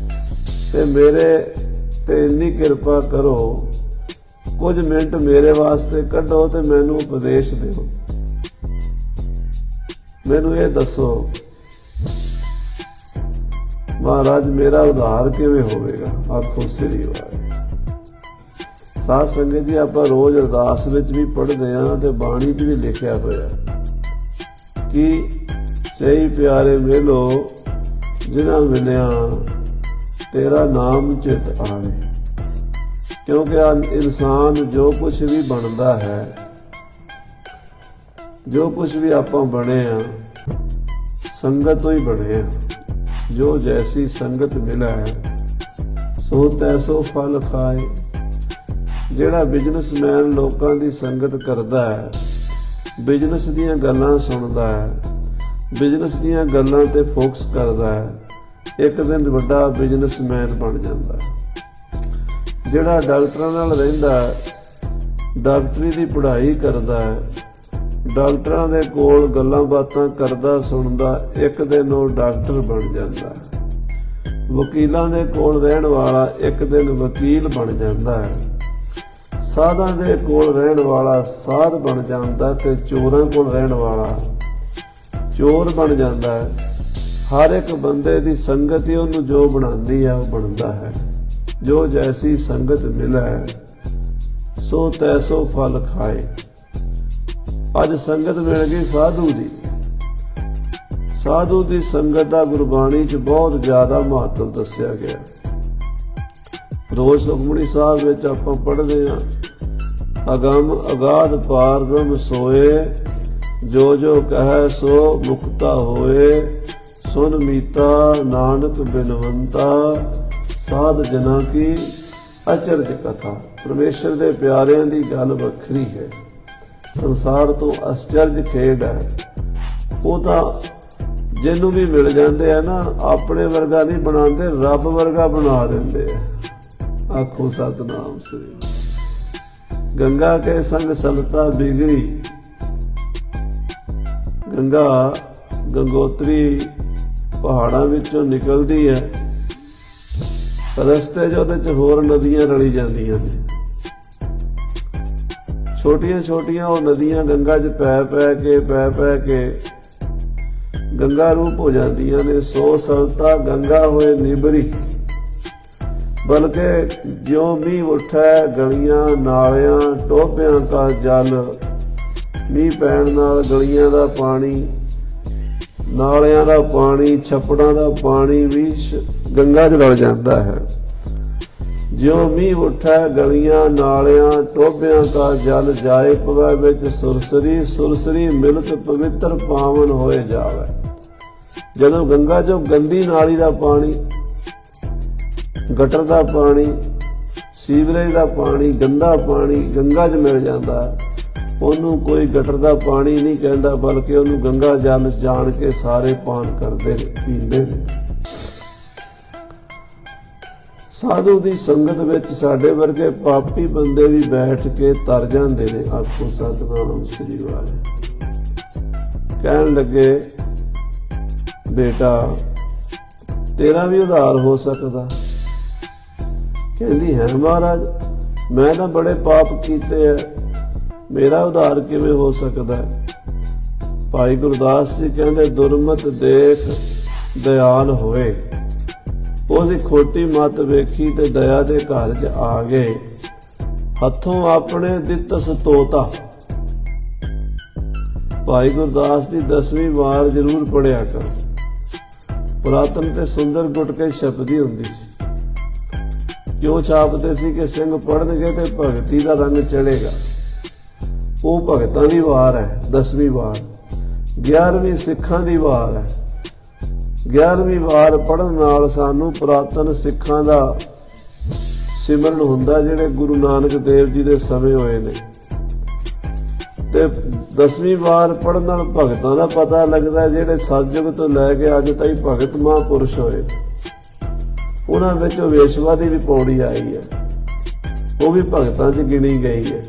ਤੇ ਮੇਰੇ ਤੇ ਇੰਨੀ ਕਿਰਪਾ ਕਰੋ, ਕੁਝ ਮਿੰਟ ਮੇਰੇ ਵਾਸਤੇ ਕੱਢੋ ਤੇ ਮੈਨੂੰ ਉਪਦੇਸ਼ ਦਿਓ। ਮੈਨੂੰ ਇਹ ਦੱਸੋ ਮਹਾਰਾਜ, ਮੇਰਾ ਉਧਾਰ ਕਿਵੇਂ ਹੋਵੇਗਾ? ਆਖੋ ਸ੍ਰੀ ਵਾਹਿਗੁਰੂ। ਸਾਧ ਸੰਗਤ ਜੀ, ਆਪਾਂ ਰੋਜ਼ ਅਰਦਾਸ ਵਿੱਚ ਵੀ ਪੜ੍ਹਦੇ ਹਾਂ ਤੇ ਬਾਣੀ 'ਚ ਵੀ ਲਿਖਿਆ ਹੋਇਆ ਕਿ ਸਹੀ ਪਿਆਰੇ ਮਿਲੋ ਜਿਨ੍ਹਾਂ ਮਿਲਿਆ ਤੇਰਾ ਨਾਮ ਚਿਤ ਆਵੇ। ਕਿਉਂਕਿ ਇਨਸਾਨ ਜੋ ਕੁਛ ਵੀ ਬਣਦਾ ਹੈ, ਜੋ ਕੁਛ ਵੀ ਆਪਾਂ ਬਣੇ ਆ, ਸੰਗਤ ਤੋਂ ਹੀ ਬਣੇ ਆ। ਜੋ ਜੈਸੀ ਸੰਗਤ ਮਿਲਾ ਸੋ ਤੈਸੋ ਫਲ ਖਾਏ। ਜਿਹੜਾ ਬਿਜ਼ਨਸਮੈਨ ਲੋਕਾਂ ਦੀ ਸੰਗਤ ਕਰਦਾ ਹੈ, ਬਿਜ਼ਨਸ ਦੀਆਂ ਗੱਲਾਂ ਸੁਣਦਾ ਹੈ, ਬਿਜ਼ਨਸ ਦੀਆਂ ਗੱਲਾਂ ਤੇ ਫੋਕਸ ਕਰਦਾ ਹੈ, ਇੱਕ ਦਿਨ ਵੱਡਾ ਬਿਜ਼ਨਸਮੈਨ ਬਣ ਜਾਂਦਾ ਹੈ। ਜਿਹੜਾ ਡਾਕਟਰਾਂ ਨਾਲ ਰਹਿੰਦਾ, ਡਾਕਟਰੀ ਦੀ ਪੜ੍ਹਾਈ ਕਰਦਾ ਹੈ, ਡਾਕਟਰਾਂ ਦੇ ਕੋਲ ਗੱਲਾਂ ਬਾਤਾਂ ਕਰਦਾ ਸੁਣਦਾ, ਇੱਕ ਦਿਨ ਉਹ ਡਾਕਟਰ ਬਣ ਜਾਂਦਾ ਹੈ। ਵਕੀਲਾਂ ਦੇ ਕੋਲ ਰਹਿਣ ਵਾਲਾ ਇੱਕ ਦਿਨ ਵਕੀਲ ਬਣ ਜਾਂਦਾ ਹੈ। ਸਾਧਾਂ ਦੇ ਕੋਲ ਰਹਿਣ ਵਾਲਾ ਸਾਧ ਬਣ ਜਾਂਦਾ ਤੇ ਚੋਰਾਂ ਕੋਲ ਰਹਿਣ ਵਾਲਾ ਚੋਰ ਬਣ ਜਾਂਦਾ ਹੈ। ਹਰ ਇੱਕ ਬੰਦੇ ਦੀ ਸੰਗਤ ਹੀ ਉਹਨੂੰ ਜੋ ਬਣਾਉਂਦੀ ਹੈ ਉਹ ਬਣਦਾ ਹੈ। ਜੋ ਜੈਸੀ ਸੰਗਤ ਮਿਲੇ ਸੋ ਤੈਸੋ ਫਲ ਖਾਏ। ਅੱਜ ਸੰਗਤ ਮਿਲ ਗਈ ਸਾਧੂ ਦੀ। ਸਾਧੂ ਦੀ ਸੰਗਤ ਦਾ ਗੁਰਬਾਣੀ 'ਚ ਬਹੁਤ ਜ਼ਿਆਦਾ ਮਹੱਤਵ ਦੱਸਿਆ ਗਿਆ। ਰੋਜ਼ ਸੁਖਮਨੀ ਸਾਹਿਬ ਵਿੱਚ ਆਪਾਂ ਪੜ੍ਹਦੇ ਹਾਂ, ਅਗੰਮ ਅਗਾਧ ਪਾਰ ਬ੍ਰਹਮ ਸੋਏ, ਜੋ ਜੋ ਕਹੈ ਸੋ ਮੁਕਤਾ ਹੋਏ, ਸੁਨ ਮੀਤਾ ਨਾਨਕ ਬਿਨਵੰਤਾ, ਸਾਧ ਜਨਾਂ ਕੀ ਅਚਰਜ ਕਥਾ। ਪਰਮੇਸ਼ਰ ਦੇ ਪਿਆਰਿਆਂ ਦੀ ਗੱਲ ਵੱਖਰੀ ਹੈ, ਸੰਸਾਰ ਤੋਂ ਅਚਰਜ ਖੇਡ ਹੈ। ਉਹ ਤਾਂ ਜਿਹਨੂੰ ਵੀ ਮਿਲ ਜਾਂਦੇ ਆ ਨਾ, ਆਪਣੇ ਵਰਗਾ ਨਹੀਂ ਬਣਾਉਂਦੇ, ਰੱਬ ਵਰਗਾ ਬਣਾ ਦਿੰਦੇ ਆ। ਆਖੋ ਸਤਿਨਾਮ ਸ੍ਰੀ। ਗੰਗਾ ਕੇ ਸੰਗ ਸਲਤਾ ਬਿਗਰੀ। ਗੰਗਾ ਗੰਗੋਤਰੀ ਪਹਾੜਾਂ ਵਿੱਚੋਂ ਨਿਕਲਦੀ ਹੈ, ਰਸਤੇ 'ਚ ਉਹਦੇ 'ਚ ਹੋਰ ਨਦੀਆਂ ਰਲੀ ਜਾਂਦੀਆਂ ਨੇ। ਛੋਟੀਆਂ ਛੋਟੀਆਂ ਉਹ ਨਦੀਆਂ ਗੰਗਾ 'ਚ ਪੈ ਕੇ ਗੰਗਾ ਰੂਪ ਹੋ ਜਾਂਦੀਆਂ ਨੇ। ਸੋ ਸਲਤਾ ਗੰਗਾ ਹੋਏ ਨਿਬਰੀ, ਬਲਕਿ ਜਿਉਂ ਮੀਂਹ ਉੱਠੈ ਗਲੀਆਂ ਨਾਲਿਆਂ ਟੋਭਿਆਂ ਕਾ ਜਲ। ਮੀਂਹ ਪੈਣ ਨਾਲ ਗਲੀਆਂ ਦਾ ਪਾਣੀ, ਨਾਲਿਆਂ ਦਾ ਪਾਣੀ, ਛੱਪੜਾਂ ਦਾ ਪਾਣੀ ਵੀ ਗੰਗਾ 'ਚ ਰਲ ਜਾਂਦਾ ਹੈ। ਜਿਉਂ ਮੀਂਹ ਉੱਠੈ ਗਲੀਆਂ ਨਾਲਿਆਂ ਟੋਭਿਆਂ ਕਾ ਜਲ, ਜਾਏ ਪਵੈ ਵਿੱਚ ਸੁਰਸਰੀ, ਸੁਰਸਰੀ ਮਿਲਤ ਪਵਿੱਤਰ ਪਾਵਨ ਹੋਏ ਜਾਵੇ। ਜਦੋਂ ਗੰਗਾ 'ਚੋਂ ਗੰਦੀ ਨਾਲੀ ਦਾ ਪਾਣੀ, ਗਟਰ ਦਾ ਪਾਣੀ, ਸੀਵਰੇਜ ਦਾ ਪਾਣੀ, ਗੰਦਾ ਪਾਣੀ ਗੰਗਾ 'ਚ ਮਿਲ ਜਾਂਦਾ, ਉਹਨੂੰ ਕੋਈ ਗਟਰ ਦਾ ਪਾਣੀ ਨਹੀਂ ਕਹਿੰਦਾ, ਬਲਕਿ ਉਹਨੂੰ ਗੰਗਾ ਜਲ ਜਾਣ ਕੇ ਸਾਰੇ ਪਾਨ ਕਰਦੇ ਨੇ, ਪੀਂਦੇ ਨੇ। ਸਾਧੂ ਦੀ ਸੰਗਤ ਵਿੱਚ ਸਾਡੇ ਵਰਗੇ ਪਾਪੀ ਬੰਦੇ ਵੀ ਬੈਠ ਕੇ ਤਰ ਜਾਂਦੇ ਨੇ। ਆਖੋ ਸਤਿਨਾਮ ਸ੍ਰੀ ਵਾਹਿਗੁਰੂ। ਕਹਿਣ ਲੱਗੇ, ਬੇਟਾ ਤੇਰਾ ਵੀ ਉਧਾਰ ਹੋ ਸਕਦਾ। ਕਹਿੰਦੀ, ਹੈ ਮਹਾਰਾਜ, ਮੈਂ ਤਾਂ ਬੜੇ ਪਾਪ ਕੀਤੇ ਹੈ, ਮੇਰਾ ਉਧਾਰ ਕਿਵੇਂ ਹੋ ਸਕਦਾ? ਭਾਈ ਗੁਰਦਾਸ ਜੀ ਕਹਿੰਦੇ, ਦੁਰਮਤ ਦੇਖ ਦਇਆਲ ਹੋਏ। ਉਹਦੀ ਖੋਟੀ ਮੱਤ ਵੇਖੀ ਤੇ ਦਇਆ ਦੇ ਘਰ 'ਚ ਆ ਗਏ। ਹੱਥੋਂ ਆਪਣੇ ਦਿੱਤਸ ਤੋਤਾ। ਭਾਈ ਗੁਰਦਾਸ ਦੀ 10ਵੀਂ ਵਾਰ ਜ਼ਰੂਰ ਪੜਿਆ ਕਰ। ਪੁਰਾਤਨ ਤੇ ਸੁੰਦਰ ਗੁਟਕੇ ਛਪਦੀ ਹੁੰਦੀ ਸੀ। ਕਿਉਂ ਛਾਪਦੇ ਸੀ? ਕਿ ਸਿੰਘ ਪੜ੍ਹਨਗੇ ਤੇ ਭਗਤੀ ਦਾ ਰੰਗ ਚੜੇਗਾ। ਉਹ ਭਗਤਾਂ ਦੀ ਵਾਰ ਹੈ 10ਵੀਂ ਵਾਰ। 11ਵੀਂ ਸਿੱਖਾਂ ਦੀ ਵਾਰ ਹੈ। 11ਵੀਂ ਵਾਰ ਪੜ੍ਹਨ ਨਾਲ ਸਾਨੂੰ ਪੁਰਾਤਨ ਸਿੱਖਾਂ ਦਾ ਸਿਮਰਨ ਹੁੰਦਾ, ਜਿਹੜੇ ਗੁਰੂ ਨਾਨਕ ਦੇਵ ਜੀ ਦੇ ਸਮੇਂ ਹੋਏ ਨੇ। ਤੇ 10ਵੀਂ ਵਾਰ ਪੜ੍ਹਨ ਨਾਲ ਭਗਤਾਂ ਦਾ ਪਤਾ ਲੱਗਦਾ, ਜਿਹੜੇ ਸਤਿਯੁਗ ਤੋਂ ਲੈ ਕੇ ਅੱਜ ਤਾਈਂ ਭਗਤ ਮਹਾਂਪੁਰਸ਼ ਹੋਏ। ਉਹਨਾਂ ਵਿੱਚ ਉਹ ਵੇਸ਼ਵਾ ਦੀ ਵੀ ਪੌੜੀ ਆਈ ਹੈ, ਉਹ ਵੀ ਭਗਤਾਂ 'ਚ ਗਿਣੀ ਗਈ ਹੈ।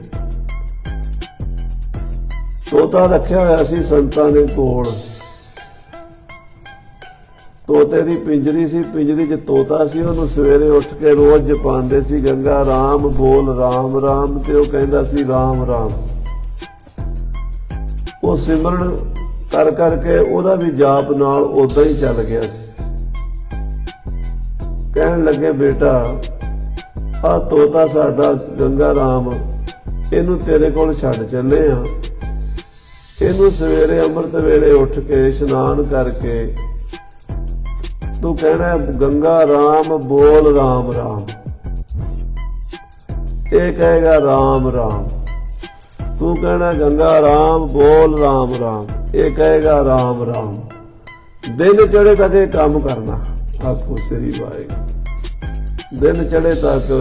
ਤੋਤਾ ਰੱਖਿਆ ਹੋਇਆ ਸੀ ਸੰਤਾਂ ਦੇ ਕੋਲ, ਤੋਤੇ ਦੀ ਪਿੰਜਰੀ ਸੀ, ਪਿੰਜਰੀ 'ਚ ਤੋਤਾ ਸੀ। ਉਹਨੂੰ ਸਵੇਰੇ ਉੱਠ ਕੇ ਰੋਜ਼ ਜਪਾਉਂਦੇ ਸੀ, ਗੰਗਾ ਰਾਮ ਬੋਲ ਰਾਮ ਰਾਮ, ਤੇ ਉਹ ਕਹਿੰਦਾ ਸੀ ਰਾਮ ਰਾਮ। ਉਹ ਸਿਮਰਨ ਕਰ ਕਰਕੇ ਉਹਦਾ ਵੀ ਜਾਪ ਨਾਲ ਉਦਾਂ ਹੀ ਚੱਲ ਗਿਆ ਸੀ। ਕਹਿਣ ਲੱਗੇ ਬੇਟਾ ਆਹ ਤੋਤਾ ਸਾਡਾ ਗੰਗਾ ਰਾਮ, ਇਹਨੂੰ ਤੇਰੇ ਕੋਲ ਛੱਡ ਚੱਲੇ ਆ। ਇਹਨੂੰ ਸਵੇਰੇ ਅੰਮ੍ਰਿਤ ਵੇਲੇ ਉੱਠ ਕੇ ਇਸ਼ਨਾਨ ਕਰਕੇ ਤੂੰ ਕਹਿਣਾ ਗੰਗਾ ਰਾਮ ਬੋਲ ਰਾਮ ਰਾਮ, ਇਹ ਕਹੇਗਾ ਰਾਮ ਰਾਮ। ਤੂੰ ਕਹਿਣਾ ਗੰਗਾ ਰਾਮ ਬੋਲ ਰਾਮ ਰਾਮ, ਇਹ ਕਹੇਗਾ ਰਾਮ ਰਾਮ। ਦਿਨ ਚੜੇ ਤੱਕ ਇਹ ਕੰਮ ਕਰਨਾ, ਆਖੋ ਸ੍ਰੀ ਵਾਹਿਗੁਰੂ। ਦਿਨ ਚੜੇ ਤੱਕ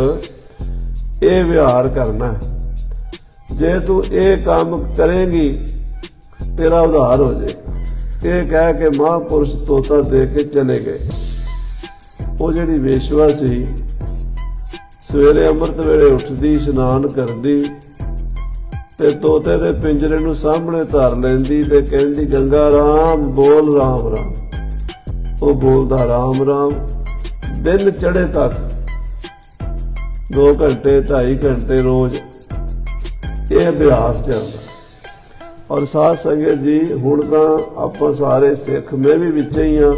ਇਹ ਵਿਹਾਰ ਕਰਨਾ। ਜੇ ਤੂੰ ਇਹ ਕੰਮ ਕਰੇਂਗੀ ਤੇਰਾ ਉਧਾਰ ਹੋ ਜਾਏਗਾ। ਇਹ ਕਹਿ ਕੇ ਮਹਾਂਪੁਰਸ਼ ਤੋਤਾ ਦੇ ਕੇ ਚਲੇ ਗਏ। ਉਹ ਜਿਹੜੀ ਵੇਸ਼ਵਾ ਸੀ ਸਵੇਰੇ ਅੰਮ੍ਰਿਤ ਵੇਲੇ ਉੱਠਦੀ, ਇਸ਼ਨਾਨ ਕਰਦੀ ਤੇ ਤੋਤੇ ਦੇ ਪਿੰਜਰੇ ਨੂੰ ਸਾਹਮਣੇ ਧਰ ਲੈਂਦੀ ਤੇ ਕਹਿੰਦੀ ਗੰਗਾ ਰਾਮ ਬੋਲ ਰਾਮ ਰਾਮ। ਉਹ ਬੋਲਦਾ ਰਾਮ ਰਾਮ। ਦਿਨ ਚੜੇ ਤੱਕ 2 ਘੰਟੇ 2.5 ਘੰਟੇ ਰੋਜ਼ ਇਹ ਅਭਿਆਸ ਚੱਲਦਾ। ਔਰ ਸਾਧ ਸੰਗਤ ਜੀ ਹੁਣ ਤਾਂ ਆਪਾਂ ਸਾਰੇ ਸਿੱਖ, ਮੈਂ ਵੀ ਵਿੱਚ ਹੀ ਹਾਂ,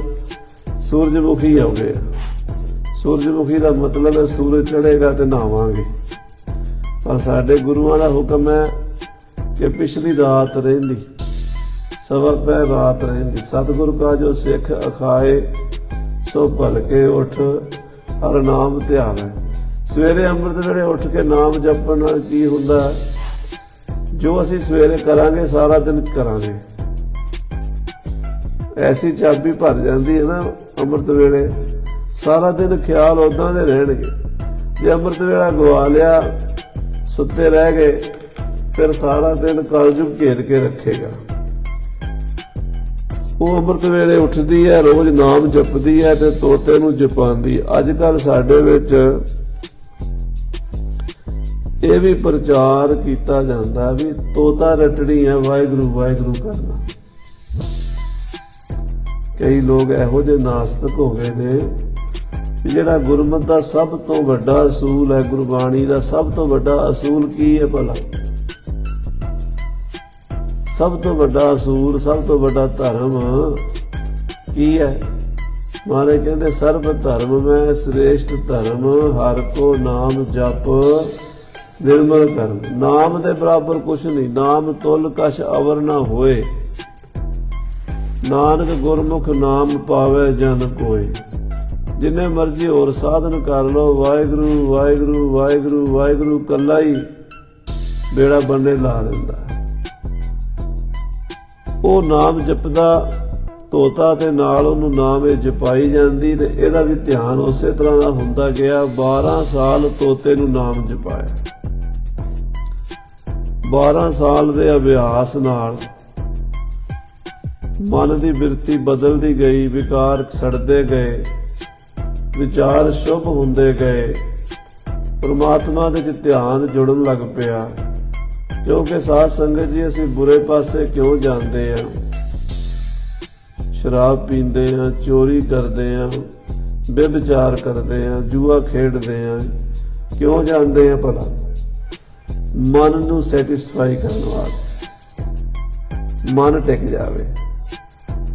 ਸੂਰਜਮੁਖੀ ਹੋ ਗਏ। ਸੂਰਜਮੁਖੀ ਦਾ ਮਤਲਬ ਹੈ ਸੂਰਜ ਚੜ੍ਹੇਗਾ ਤੇ ਨਹਾਵਾਂਗੇ। ਪਰ ਸਾਡੇ ਗੁਰੂਆਂ ਦਾ ਹੁਕਮ ਹੈ ਕਿ ਪਿਛਲੀ ਰਾਤ ਰਹਿੰਦੀ, ਸਵਾ ਪਹਿਰ ਰਾਤ ਰਹਿੰਦੀ। ਸਤਿਗੁਰ ਕਾ ਜੋ ਸਿੱਖ ਅਖਾਏ ਸੋ ਭਲਕੇ ਉੱਠ ਹਰ ਨਾਮ ਧਿਆਵੇ। ਸਵੇਰੇ ਅੰਮ੍ਰਿਤ ਵੇਲੇ ਉੱਠ ਕੇ ਨਾਮ ਜਪਣ ਨਾਲ ਕੀ ਹੁੰਦਾ? ਜੋ ਅਸੀਂ ਸਵੇਰੇ ਕਰਾਂਗੇ ਸਾਰਾ ਦਿਨ ਕਰਾਂਗੇ। ਐਸੀ ਚਾਬੀ ਭਰ ਜਾਂਦੀ ਹੈ ਨਾ ਅੰਮ੍ਰਿਤ ਵੇਲੇ, ਸਾਰਾ ਦਿਨ ਖਿਆਲ ਉਦਾਂ ਦੇ ਰਹਿਣਗੇ। ਜੇ ਅੰਮ੍ਰਿਤ ਵੇਲਾ ਗਵਾ ਲਿਆ, ਸੁੱਤੇ ਰਹਿ ਗਏ, ਫਿਰ ਸਾਰਾ ਦਿਨ ਕਲਯੁਗ ਘੇਰ ਕੇ ਰੱਖੇਗਾ। ਉਹ ਅੰਮ੍ਰਿਤ ਵੇਲੇ ਉੱਠਦੀ ਹੈ, ਰੋਜ਼ ਨਾਮ ਜਪਦੀ ਹੈ ਤੇ ਤੋਤੇ ਨੂੰ ਜਪਾਉਂਦੀ। ਅੱਜ ਕੱਲ੍ਹ ਸਾਡੇ ਵਿੱਚ ਇਹ ਵੀ ਪ੍ਰਚਾਰ ਕੀਤਾ ਜਾਂਦਾ ਵੀ ਤੋਤਾ ਰੱਟਣੀ ਹੈ, ਵਾਹਿਗੁਰੂ ਵਾਹਿਗੁਰੂ ਕਰਨਾ। ਕਈ ਲੋਕ ਇਹੋ ਜਿਹੇ ਨਾਸਤਕ ਹੋ ਗਏ ਨੇ ਜਿਹੜਾ ਗੁਰਮਤਿ ਦਾ ਸਭ ਤੋਂ ਵੱਡਾ ਅਸੂਲ ਹੈ, ਗੁਰਬਾਣੀ ਦਾ ਸਭ ਤੋਂ ਵੱਡਾ ਅਸੂਲ ਕੀ ਹੈ ਭਲਾ? ਸਭ ਤੋਂ ਵੱਡਾ ਅਸੂਲ, ਸਭ ਤੋਂ ਵੱਡਾ ਧਰਮ ਕੀ ਹੈ? ਮਹਾਰਾਜ ਕਹਿੰਦੇ ਸਰਬ ਧਰਮ ਮੈਂ ਸ੍ਰੇਸ਼ਟ ਧਰਮ, ਹਰ ਕੋ ਨਾਮ ਜਪ ਨਿਰਮਲ ਕਰਮ। ਨਾਮ ਦੇ ਬਰਾਬਰ ਕੁਛ ਨਹੀਂ, ਨਾਮ ਤੁਲ ਕਛ ਅਵਰ ਨਾ ਹੋਏ। ਨਾਨਕ ਗੁਰਮੁਖ ਨਾਮ ਪਾਵੇ ਜਨ ਕੋਏ। ਜਿੰਨੇ ਮਰਜ਼ੀ ਹੋਰ ਸਾਧਨ ਕਰ ਲੋ, ਵਾਹਿਗੁਰੂ ਵਾਹਿਗੁਰੂ ਵਾਹਿਗੁਰੂ ਵਾਹਿਗੁਰੂ ਕੱਲਾ ਹੀ ਬੇੜਾ ਬੰਨੇ ਲਾ ਦਿੰਦਾ। ਉਹ ਨਾਮ ਜਪਦਾ ਤੋਤਾ ਤੇ ਨਾਲ ਉਹਨੂੰ ਨਾਮ ਇਹ ਜਪਾਈ ਜਾਂਦੀ ਤੇ ਇਹਦਾ ਵੀ ਧਿਆਨ ਉਸੇ ਤਰ੍ਹਾਂ ਦਾ ਹੁੰਦਾ ਗਿਆ। 12 ਸਾਲ ਤੋਤੇ ਨੂੰ ਨਾਮ ਜਪਾਇਆ। 12 ਸਾਲ ਦੇ ਅਭਿਆਸ ਨਾਲ ਮਨ ਦੀ ਬਿਰਤੀ ਬਦਲਦੀ ਗਈ, ਵਿਕਾਰ ਸੜਦੇ ਗਏ, ਵਿਚਾਰ ਸ਼ੁਭ ਹੁੰਦੇ ਗਏ, ਪਰਮਾਤਮਾ ਦੇ ਵਿੱਚ ਧਿਆਨ ਜੁੜਨ ਲੱਗ ਪਿਆ। ਕਿਉਂਕਿ ਸਾਧ ਸੰਗਤ ਜੀ ਅਸੀਂ ਬੁਰੇ ਪਾਸੇ ਕਿਉਂ ਜਾਂਦੇ ਆ? ਸ਼ਰਾਬ ਪੀਂਦੇ ਆ, ਚੋਰੀ ਕਰਦੇ ਆ, ਬੇਵਿਚਾਰ ਕਰਦੇ ਆ, ਜੂਆ ਖੇਡਦੇ ਆ। ਕਿਉਂ ਜਾਂਦੇ ਆ ਭਲਾ? ਮਨ ਨੂੰ ਸੈਟੀਸਫਾਈ ਕਰਨ ਵਾਸਤੇ, ਮਨ ਟਿਕ ਜਾਵੇ।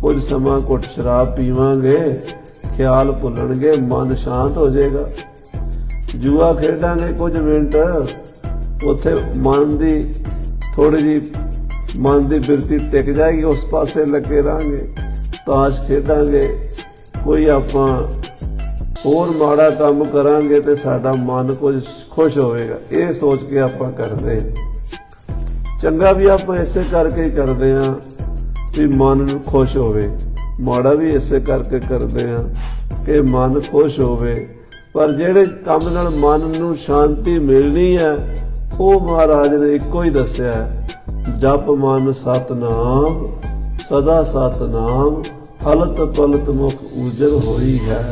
ਕੁਝ ਸਮਾਂ ਘੁੱਟ ਸ਼ਰਾਬ ਪੀਵਾਂਗੇ, ਖਿਆਲ ਭੁੱਲਣਗੇ, ਮਨ ਸ਼ਾਂਤ ਹੋ ਜਾਏਗਾ। ਜੂਆ ਖੇਡਾਂਗੇ ਕੁਝ ਮਿੰਟ, ਉੱਥੇ ਮਨ ਦੀ ਥੋੜੀ ਜਿਹੀ ਮਨ ਦੀ ਬਿਰਤੀ ਟਿਕ ਜਾਏਗੀ, ਉਸ ਪਾਸੇ ਲੱਗੇ ਰਹਾਂਗੇ। ਤਾਸ਼ ਖੇਡਾਂਗੇ, ਕੋਈ ਆਪਾਂ ਹੋਰ ਮਾੜਾ ਕੰਮ ਕਰਾਂਗੇ ਤੇ ਸਾਡਾ ਮਨ ਕੁਝ ਖੁਸ਼ ਹੋਵੇਗਾ। ਇਹ ਸੋਚ ਕੇ ਆਪਾਂ ਕਰਦੇ। ਚੰਗਾ ਵੀ ਆਪਾਂ ਇਸੇ ਕਰਕੇ ਹੀ ਕਰਦੇ ਹਾਂ ਵੀ ਮਨ ਖੁਸ਼ ਹੋਵੇ, ਮਾੜਾ ਵੀ ਇਸੇ ਕਰਕੇ ਕਰਦੇ ਹਾਂ ਕਿ ਮਨ ਖੁਸ਼ ਹੋਵੇ। ਪਰ ਜਿਹੜੇ ਕੰਮ ਨਾਲ ਮਨ ਨੂੰ ਸ਼ਾਂਤੀ ਮਿਲਣੀ ਹੈ ਉਹ ਮਹਾਰਾਜ ਨੇ ਇੱਕੋ ਹੀ ਦੱਸਿਆ, ਜਪ ਮਨ ਸਤਨਾਮ ਸਦਾ ਸਤਨਾਮ, ਹਲਤ ਪਲਤ ਮੁਖ ਉਜਲ ਹੋਈ ਹੈ।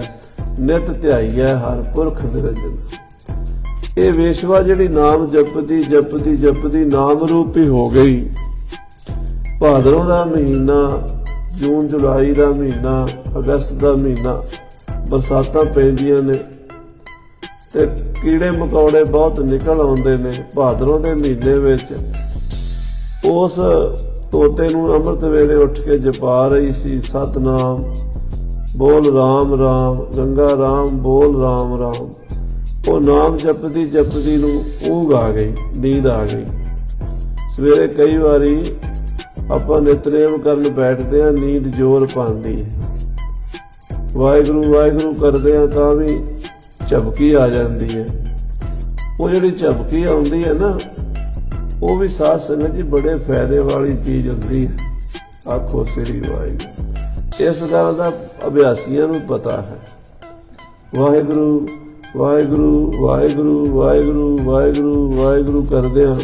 ਨਿਤ ਧਿਆਈਐ ਹਰ ਪੁਰਖ ਨਿਰੰਜਨ। ਇਹ ਵੇਸ਼ਵਾ ਜਿਹੜੀ ਨਾਮ ਜਪਦੀ ਜਪਦੀ ਜਪਦੀ ਨਾਮ ਰੂਪੀ ਹੋ ਗਈ। ਭਾਦਰੋਂ ਦਾ ਮਹੀਨਾ, ਜੂਨ ਜੁਲਾਈ ਦਾ ਮਹੀਨਾ, ਅਗਸਤ ਦਾ ਮਹੀਨਾ, ਬਰਸਾਤਾਂ ਪੈਂਦੀਆਂ ਨੇ ਤੇ ਕੀੜੇ ਮਕੌੜੇ ਬਹੁਤ ਨਿਕਲ ਆਉਂਦੇ ਨੇ। ਭਾਦਰੋਂ ਦੇ ਮਹੀਨੇ ਵਿੱਚ ਉਸ ਤੋਤੇ ਨੂੰ ਅੰਮ੍ਰਿਤ ਵੇਲੇ ਉੱਠ ਕੇ ਜਪਾ ਰਹੀ ਸੀ, ਸਤਨਾਮ ਬੋਲ ਰਾਮ ਰਾਮ, ਗੰਗਾ ਰਾਮ ਬੋਲ ਰਾਮ ਰਾਮ। ਉਹ ਨਾਮ ਜਪਦੀ ਜਪਦੀ ਨੂੰ ਊਂਘ ਆ ਗਈ, ਨੀਂਦ ਆ ਗਈ। ਸਵੇਰੇ ਕਈ ਵਾਰੀ ਆਪਾਂ ਨਿਤਨੇਮ ਕਰਨ ਬੈਠਦੇ ਹਾਂ, ਨੀਂਦ ਜ਼ੋਰ ਪਾਉਂਦੀ ਹੈ। ਵਾਹਿਗੁਰੂ ਵਾਹਿਗੁਰੂ ਕਰਦੇ ਹਾਂ ਤਾਂ ਵੀ ਝਪਕੀ ਆ ਜਾਂਦੀ ਹੈ। ਉਹ ਜਿਹੜੀ ਝਪਕੀ ਆਉਂਦੀ ਹੈ ਨਾ, ਉਹ ਵੀ ਸਾਧ ਸੰਗਤ ਜੀ ਬੜੇ ਫਾਇਦੇ ਵਾਲੀ ਚੀਜ਼ ਹੁੰਦੀ ਹੈ। ਆਖੋ ਸ੍ਰੀ ਵਾਹਿਗੁਰੂ। ਇਸ ਗੱਲ ਦਾ ਅਭਿਆਸੀਆਂ ਨੂੰ ਪਤਾ ਹੈ। ਵਾਹਿਗੁਰੂ ਵਾਹਿਗੁਰੂ ਵਾਹਿਗੁਰੂ ਵਾਹਿਗੁਰੂ ਵਾਹਿਗੁਰੂ ਵਾਹਿਗੁਰੂ ਕਰਦੇ ਹਾਂ,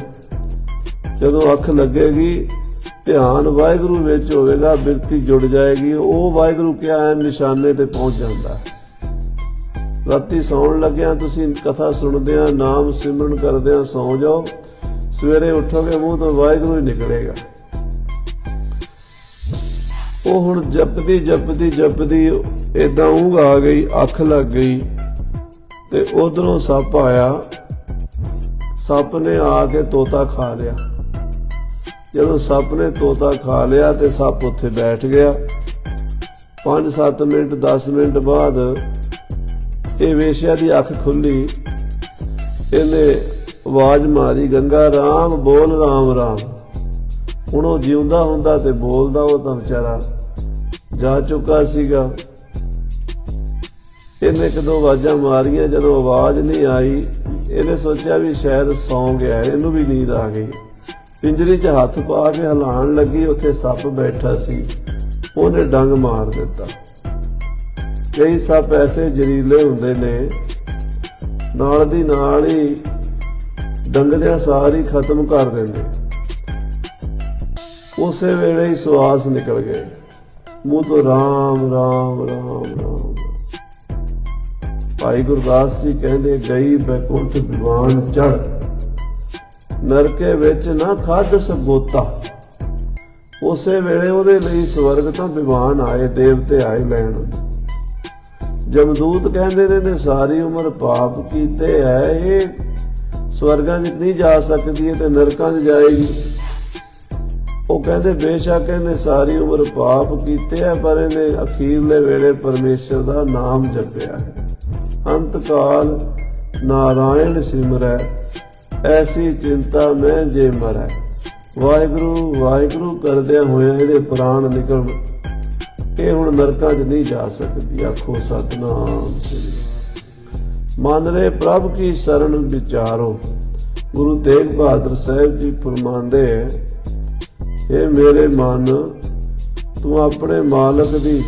ਜਦੋਂ ਅੱਖ ਲੱਗੇਗੀ ਧਿਆਨ ਵਾਹਿਗੁਰੂ ਵਿੱਚ ਹੋਵੇਗਾ, ਬਿਰਤੀ ਜੁੜ ਜਾਏਗੀ। ਉਹ ਵਾਹਿਗੁਰੂ ਕਿਆ ਹੈ ਨਿਸ਼ਾਨੇ ਤੇ ਪਹੁੰਚ ਜਾਂਦਾ ਹੈ। ਰਾਤੀ ਸੌਣ ਲੱਗਿਆ ਤੁਸੀਂ ਕਥਾ ਸੁਣਦੇ ਆ, ਨਾਮ ਸਿਮਰਨ ਕਰਦੇ ਆ, ਸੌਂ ਜਾਓ। ਸਵੇਰੇ ਉੱਠੋਗੇ ਮੂੰਹ ਤੋਂ ਵਾਹਿਗੁਰੂ ਹੀ ਨਿਕਲੇਗਾ। ਉਹ ਹੁਣ ਜਪਦੀ ਜਪਦੀ ਜਪਦੀ ਏਦਾਂ ਊਂਘ ਆ ਗਈ, ਅੱਖ ਲੱਗ ਗਈ ਤੇ ਉਧਰੋਂ ਸੱਪ ਆਇਆ। ਸੱਪ ਨੇ ਆ ਕੇ ਤੋਤਾ ਖਾ ਲਿਆ। ਜਦੋਂ ਸੱਪ ਨੇ ਤੋਤਾ ਖਾ ਲਿਆ ਤੇ ਸੱਪ ਉੱਥੇ ਬੈਠ ਗਿਆ। 5-7 ਮਿੰਟ 10 ਮਿੰਟ ਬਾਅਦ ਇਹ ਵੇਸ਼ਿਆ ਦੀ ਅੱਖ ਖੁੱਲੀ। ਇਹਨੇ ਆਵਾਜ਼ ਮਾਰੀ, ਗੰਗਾ ਰਾਮ ਬੋਲ ਰਾਮ ਰਾਮ। ਹੁਣ ਉਹ ਜਿਉਂਦਾ ਹੁੰਦਾ ਤੇ ਬੋਲਦਾ, ਉਹ ਤਾਂ ਵਿਚਾਰਾ ਜਾ ਚੁੱਕਾ ਸੀਗਾ। ਇਹਨੇ ਇੱਕ ਦੋ ਆਵਾਜ਼ਾਂ ਮਾਰੀਆਂ, ਜਦੋਂ ਆਵਾਜ਼ ਨਹੀਂ ਆਈ ਇਹਨੇ ਸੋਚਿਆ ਵੀ ਸ਼ਾਇਦ ਸੌਂ ਗਿਆ, ਇਹਨੂੰ ਵੀ ਨੀਂਦ ਆ ਗਈ। ਪਿੰਜਰੀ 'ਚ ਹੱਥ ਪਾ ਕੇ ਹਿਲਾਉਣ ਲੱਗੀ, ਉੱਥੇ ਸੱਪ ਬੈਠਾ ਸੀ। ਉਹਨੇ ਡੰਗ ਮਾਰ ਦਿੱਤਾ। ਕਈ ਸੱਪ ਐਸੇ ਜ਼ਹਿਰੀਲੇ ਹੁੰਦੇ ਨੇ, ਨਾਲ ਦੀ ਨਾਲ ਹੀ ਡੰਗਦਿਆਂ ਸਾਰ ਹੀ ਖਤਮ ਕਰ ਦਿੰਦੇ। ਉਸੇ ਵੇਲੇ ਹੀ ਸਵਾਸ ਨਿਕਲ ਗਏ ਮੂੰਹ ਤੋਂ, ਰਾਮ ਰਾਮ ਰਾਮ ਰਾਮ। ਭਾਈ ਗੁਰਦਾਸ ਜੀ ਕਹਿੰਦੇ, ਗਈ ਬੈਕੁੰਠ ਦੀਵਾਨ ਚੜ, ਨਰਕੇ ਵਿੱਚ ਨਾ ਖਾਧ ਸਗੋਤਾ। ਉਸੇ ਵੇਲੇ ਉਹਦੇ ਲਈ ਸਵਰਗ ਤੋਂ ਵਿਮਾਨ ਆਏ, ਦੇਵਤੇ ਆਏ ਲੈਣ। ਜਮਦੂਤ ਕਹਿੰਦੇ ਨੇ ਸਾਰੀ ਉਮਰ ਪਾਪ ਕੀਤੇ ਹੈ, ਇਹ ਸਵਰਗਾਂ 'ਚ ਨਹੀਂ ਜਾ ਸਕਦੀ ਹੈ ਤੇ ਨਰਕਾਂ 'ਚ ਜਾਏਗੀ। ਉਹ ਕਹਿੰਦੇ ਬੇਸ਼ੱਕ ਇਹਨੇ ਸਾਰੀ ਉਮਰ ਪਾਪ ਕੀਤੇ ਹੈ, ਪਰ ਇਹਨੇ ਅਖੀਰਲੇ ਵੇਲੇ ਪਰਮੇਸ਼ਰ ਦਾ ਨਾਮ ਜਪਿਆ ਹੈ। ਅੰਤ ਕਾਲ ਨਾਰਾਇਣ ਸਿਮਰੈ, ਐਸੀ ਚਿੰਤਾ ਮੈਂ ਜੇ ਮਰੈ। ਵਾਹਿਗੁਰੂ ਵਾਹਿਗੁਰੂ ਕਰਦਿਆਂ ਹੋਇਆਂ ਇਹਦੇ ਪ੍ਰਾਣ ਨਿਕਲ, ਇਹ ਹੁਣ ਨਰਕਾਂ 'ਚ ਨਹੀਂ ਜਾ ਸਕਦੀ। ਆਖੋ ਸਤਨਾਮ ਸ੍ਰੀ। ਮਨ ਰੇ ਪ੍ਰਭ ਕੀ ਸ਼ਰਨ ਵਿਚਾਰੋ। ਗੁਰੂ ਤੇਗ ਬਹਾਦਰ ਸਾਹਿਬ ਜੀ ਫਰਮਾਉਂਦੇ ਹੈ, ਇਹ ਮੇਰੇ ਮਨ, ਤੂੰ ਆਪਣੇ ਮਾਲਕ ਦੀ,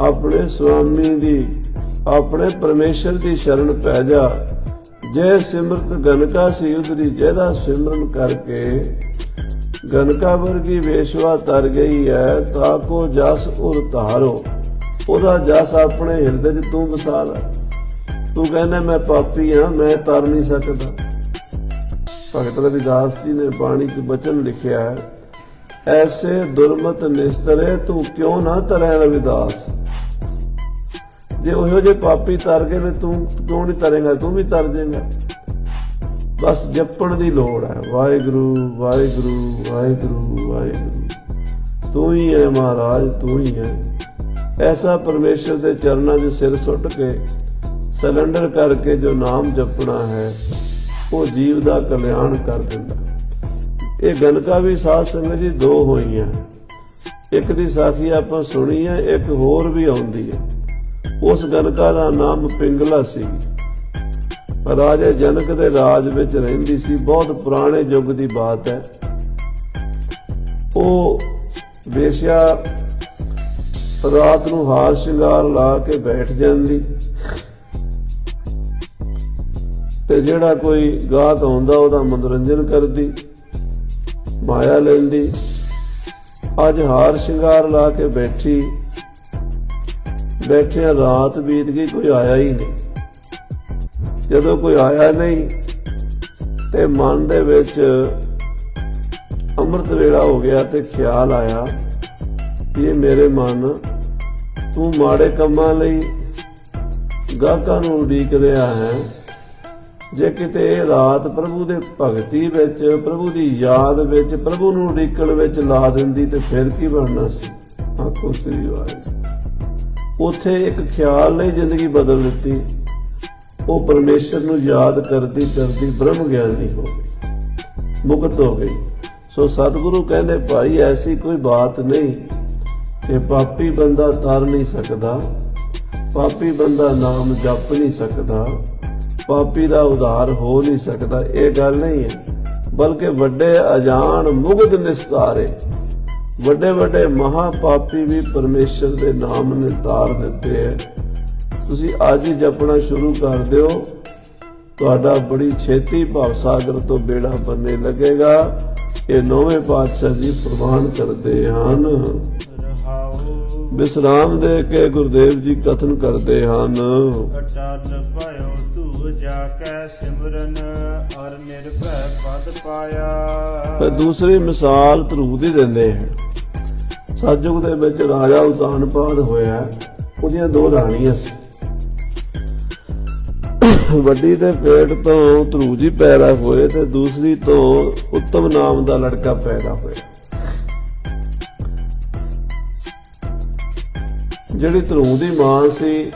ਆਪਣੇ ਸੁਆਮੀ ਦੀ, ਆਪਣੇ ਪਰਮੇਸ਼ਰ ਦੀ ਸ਼ਰਨ ਪੈ ਜਾ। ਜੈ ਸਿਮਰਤ ਗਨਕਾ ਸੀ ਉਦਰੀ, ਜਿਹਦਾ ਸਿਮਰਨ ਕਰਕੇ ਗਨਕਾ ਵਰਗੀ ਵੇਸ਼ਵਾ ਤਰ ਗਈ ਹੈ, ਤਾਕੋ ਜਸ ਉਰ ਧਾਰੋ। ਉਹਦਾ ਜਸ ਆਪਣੇ ਹਿਰਦੇ 'ਚ ਤੂੰ ਵਸਾ ਲੈ। ਤੂੰ ਕਹਿੰਦਾ ਮੈਂ ਪਾਪੀ ਹਾਂ, ਮੈਂ ਤਰ ਨਹੀਂ ਸਕਦਾ। ਭਗਤ ਰਵਿਦਾਸ ਜੀ ਨੇ ਬਾਣੀ 'ਚ ਬਚਨ ਲਿਖਿਆ ਹੈ, ਐਸੇ ਦੁਰਮਤ ਨਿਸਤਰੇ ਤੂੰ ਕਿਉਂ ਨਾ ਤਰੈ ਰਵਿਦਾਸ। ਜੇ ਉਹੋ ਜਿਹੇ ਪਾਪੀ ਤਰ ਗਏ ਨੇ, ਤੂੰ ਕਿਉਂ ਨਹੀਂ ਤਰੇਗਾ? ਤੂੰ ਵੀ ਤਰ ਜਾਏਗਾ। ਬਸ ਜਪਣ ਦੀ ਲੋੜ ਹੈ, ਵਾਹਿਗੁਰੂ ਵਾਹਿਗੁਰੂ ਵਾਹਿਗੁਰੂ ਵਾਹਿਗੁਰੂ। ਤੂੰ ਹੀ ਹੈ ਮਹਾਰਾਜ, ਤੂੰ ਹੀ ਹੈ। ਐਸਾ ਪਰਮੇਸ਼ਰ ਦੇ ਚਰਨਾਂ 'ਚ ਸਿਰ ਸੁੱਟ ਕੇ ਸਰੈਂਡਰ ਕਰਕੇ ਜੋ ਨਾਮ ਜਪਣਾ ਹੈ, ਉਹ ਜੀਵ ਦਾ ਕਲਿਆਣ ਕਰ ਦਿੰਦਾ। ਇਹ ਗਨਕਾ ਵੀ ਸਾਧ ਸੰਗਤ ਜੀ ਦੋ ਹੋਈਆਂ। ਇੱਕ ਦੀ ਸਾਖੀ ਆਪਾਂ ਸੁਣੀ ਹੈ, ਇੱਕ ਹੋਰ ਵੀ ਆਉਂਦੀ ਹੈ। ਉਸ ਗਨਕਾ ਦਾ ਨਾਮ ਪਿੰਗਲਾ ਸੀ। ਰਾਜੇ ਜਨਕ ਦੇ ਰਾਜ ਵਿੱਚ ਰਹਿੰਦੀ ਸੀ। ਬਹੁਤ ਪੁਰਾਣੇ ਯੁੱਗ ਦੀ ਬਾਤ ਹੈ। ਉਹ ਵੇਸ਼ਿਆ ਰਾਤ ਨੂੰ ਹਾਰ ਸ਼ਿੰਗਾਰ ਲਾ ਕੇ ਬੈਠ ਜਾਂਦੀ ਤੇ ਜਿਹੜਾ ਕੋਈ ਗਾਹਕ ਆਉਂਦਾ ਉਹਦਾ ਮਨੋਰੰਜਨ ਕਰਦੀ, ਮਾਇਆ ਲੈਂਦੀ। ਅੱਜ ਹਾਰ ਸ਼ਿੰਗਾਰ ਲਾ ਕੇ ਬੈਠੀ, बैठे रात बीत गई, कोई आया ही नहीं। जदों कोई आया नहीं ते मन दे विच अमृत वेला हो गया ते ख्याल आया कि ये मेरे मन तू माड़े कम्मां लई गाहकां नूं उडीक रहा है। जे किते रात प्रभु दे भगती विच, प्रभु दी याद विच, प्रभु नूं उडीकण विच ला दिंदी ते फिर की बनना सी। आखो श्री वाहिगुरू। उत्थे एक ख्याल नहीं जिंदगी बदल दित्ती। वो परमेश्वर नूं याद करदी करदी ब्रह्म ज्ञानी हो गई, मुक्त हो गई। सो सतगुरु कहंदे भाई ऐसी कोई बात नहीं कि पापी बंदा तर नहीं सकदा, पापी बंदा नाम जप नहीं सकदा, पापी दा उद्धार हो नहीं सकता। ये गल नहीं है, बल्कि वड्डे अजान मुग्ध निस्तारे, वड्डे वड्डे महापापी भी परमेश्वर के नाम ने तार दिते है। तुसी आज ही जपना शुरू कर दिओ, तुहाडा बड़ी छेती भवसागर तो बेड़ा बनने लगेगा। ये नौवें पातशाह जी प्रमाण करते हैं। विश्राम दे के गुरुदेव जी कथन करते हैं। अटल भयो तू जाके सिमरन और निर्भय पद पाया। फिर दूसरी मिसाल ध्रुव दी देंदे हैं। सतयुग दे विच राजा उतानपाद होया, उहदियां दो राणियां सी। वड्डी दे पेट तो ध्रुव जी पैदा होए ते दूसरी तो उत्तम नाम दा लड़का पैदा होया। ਜਿਹੜੀ ਧਰੂ ਦੀ ਮਾਂ ਸੀ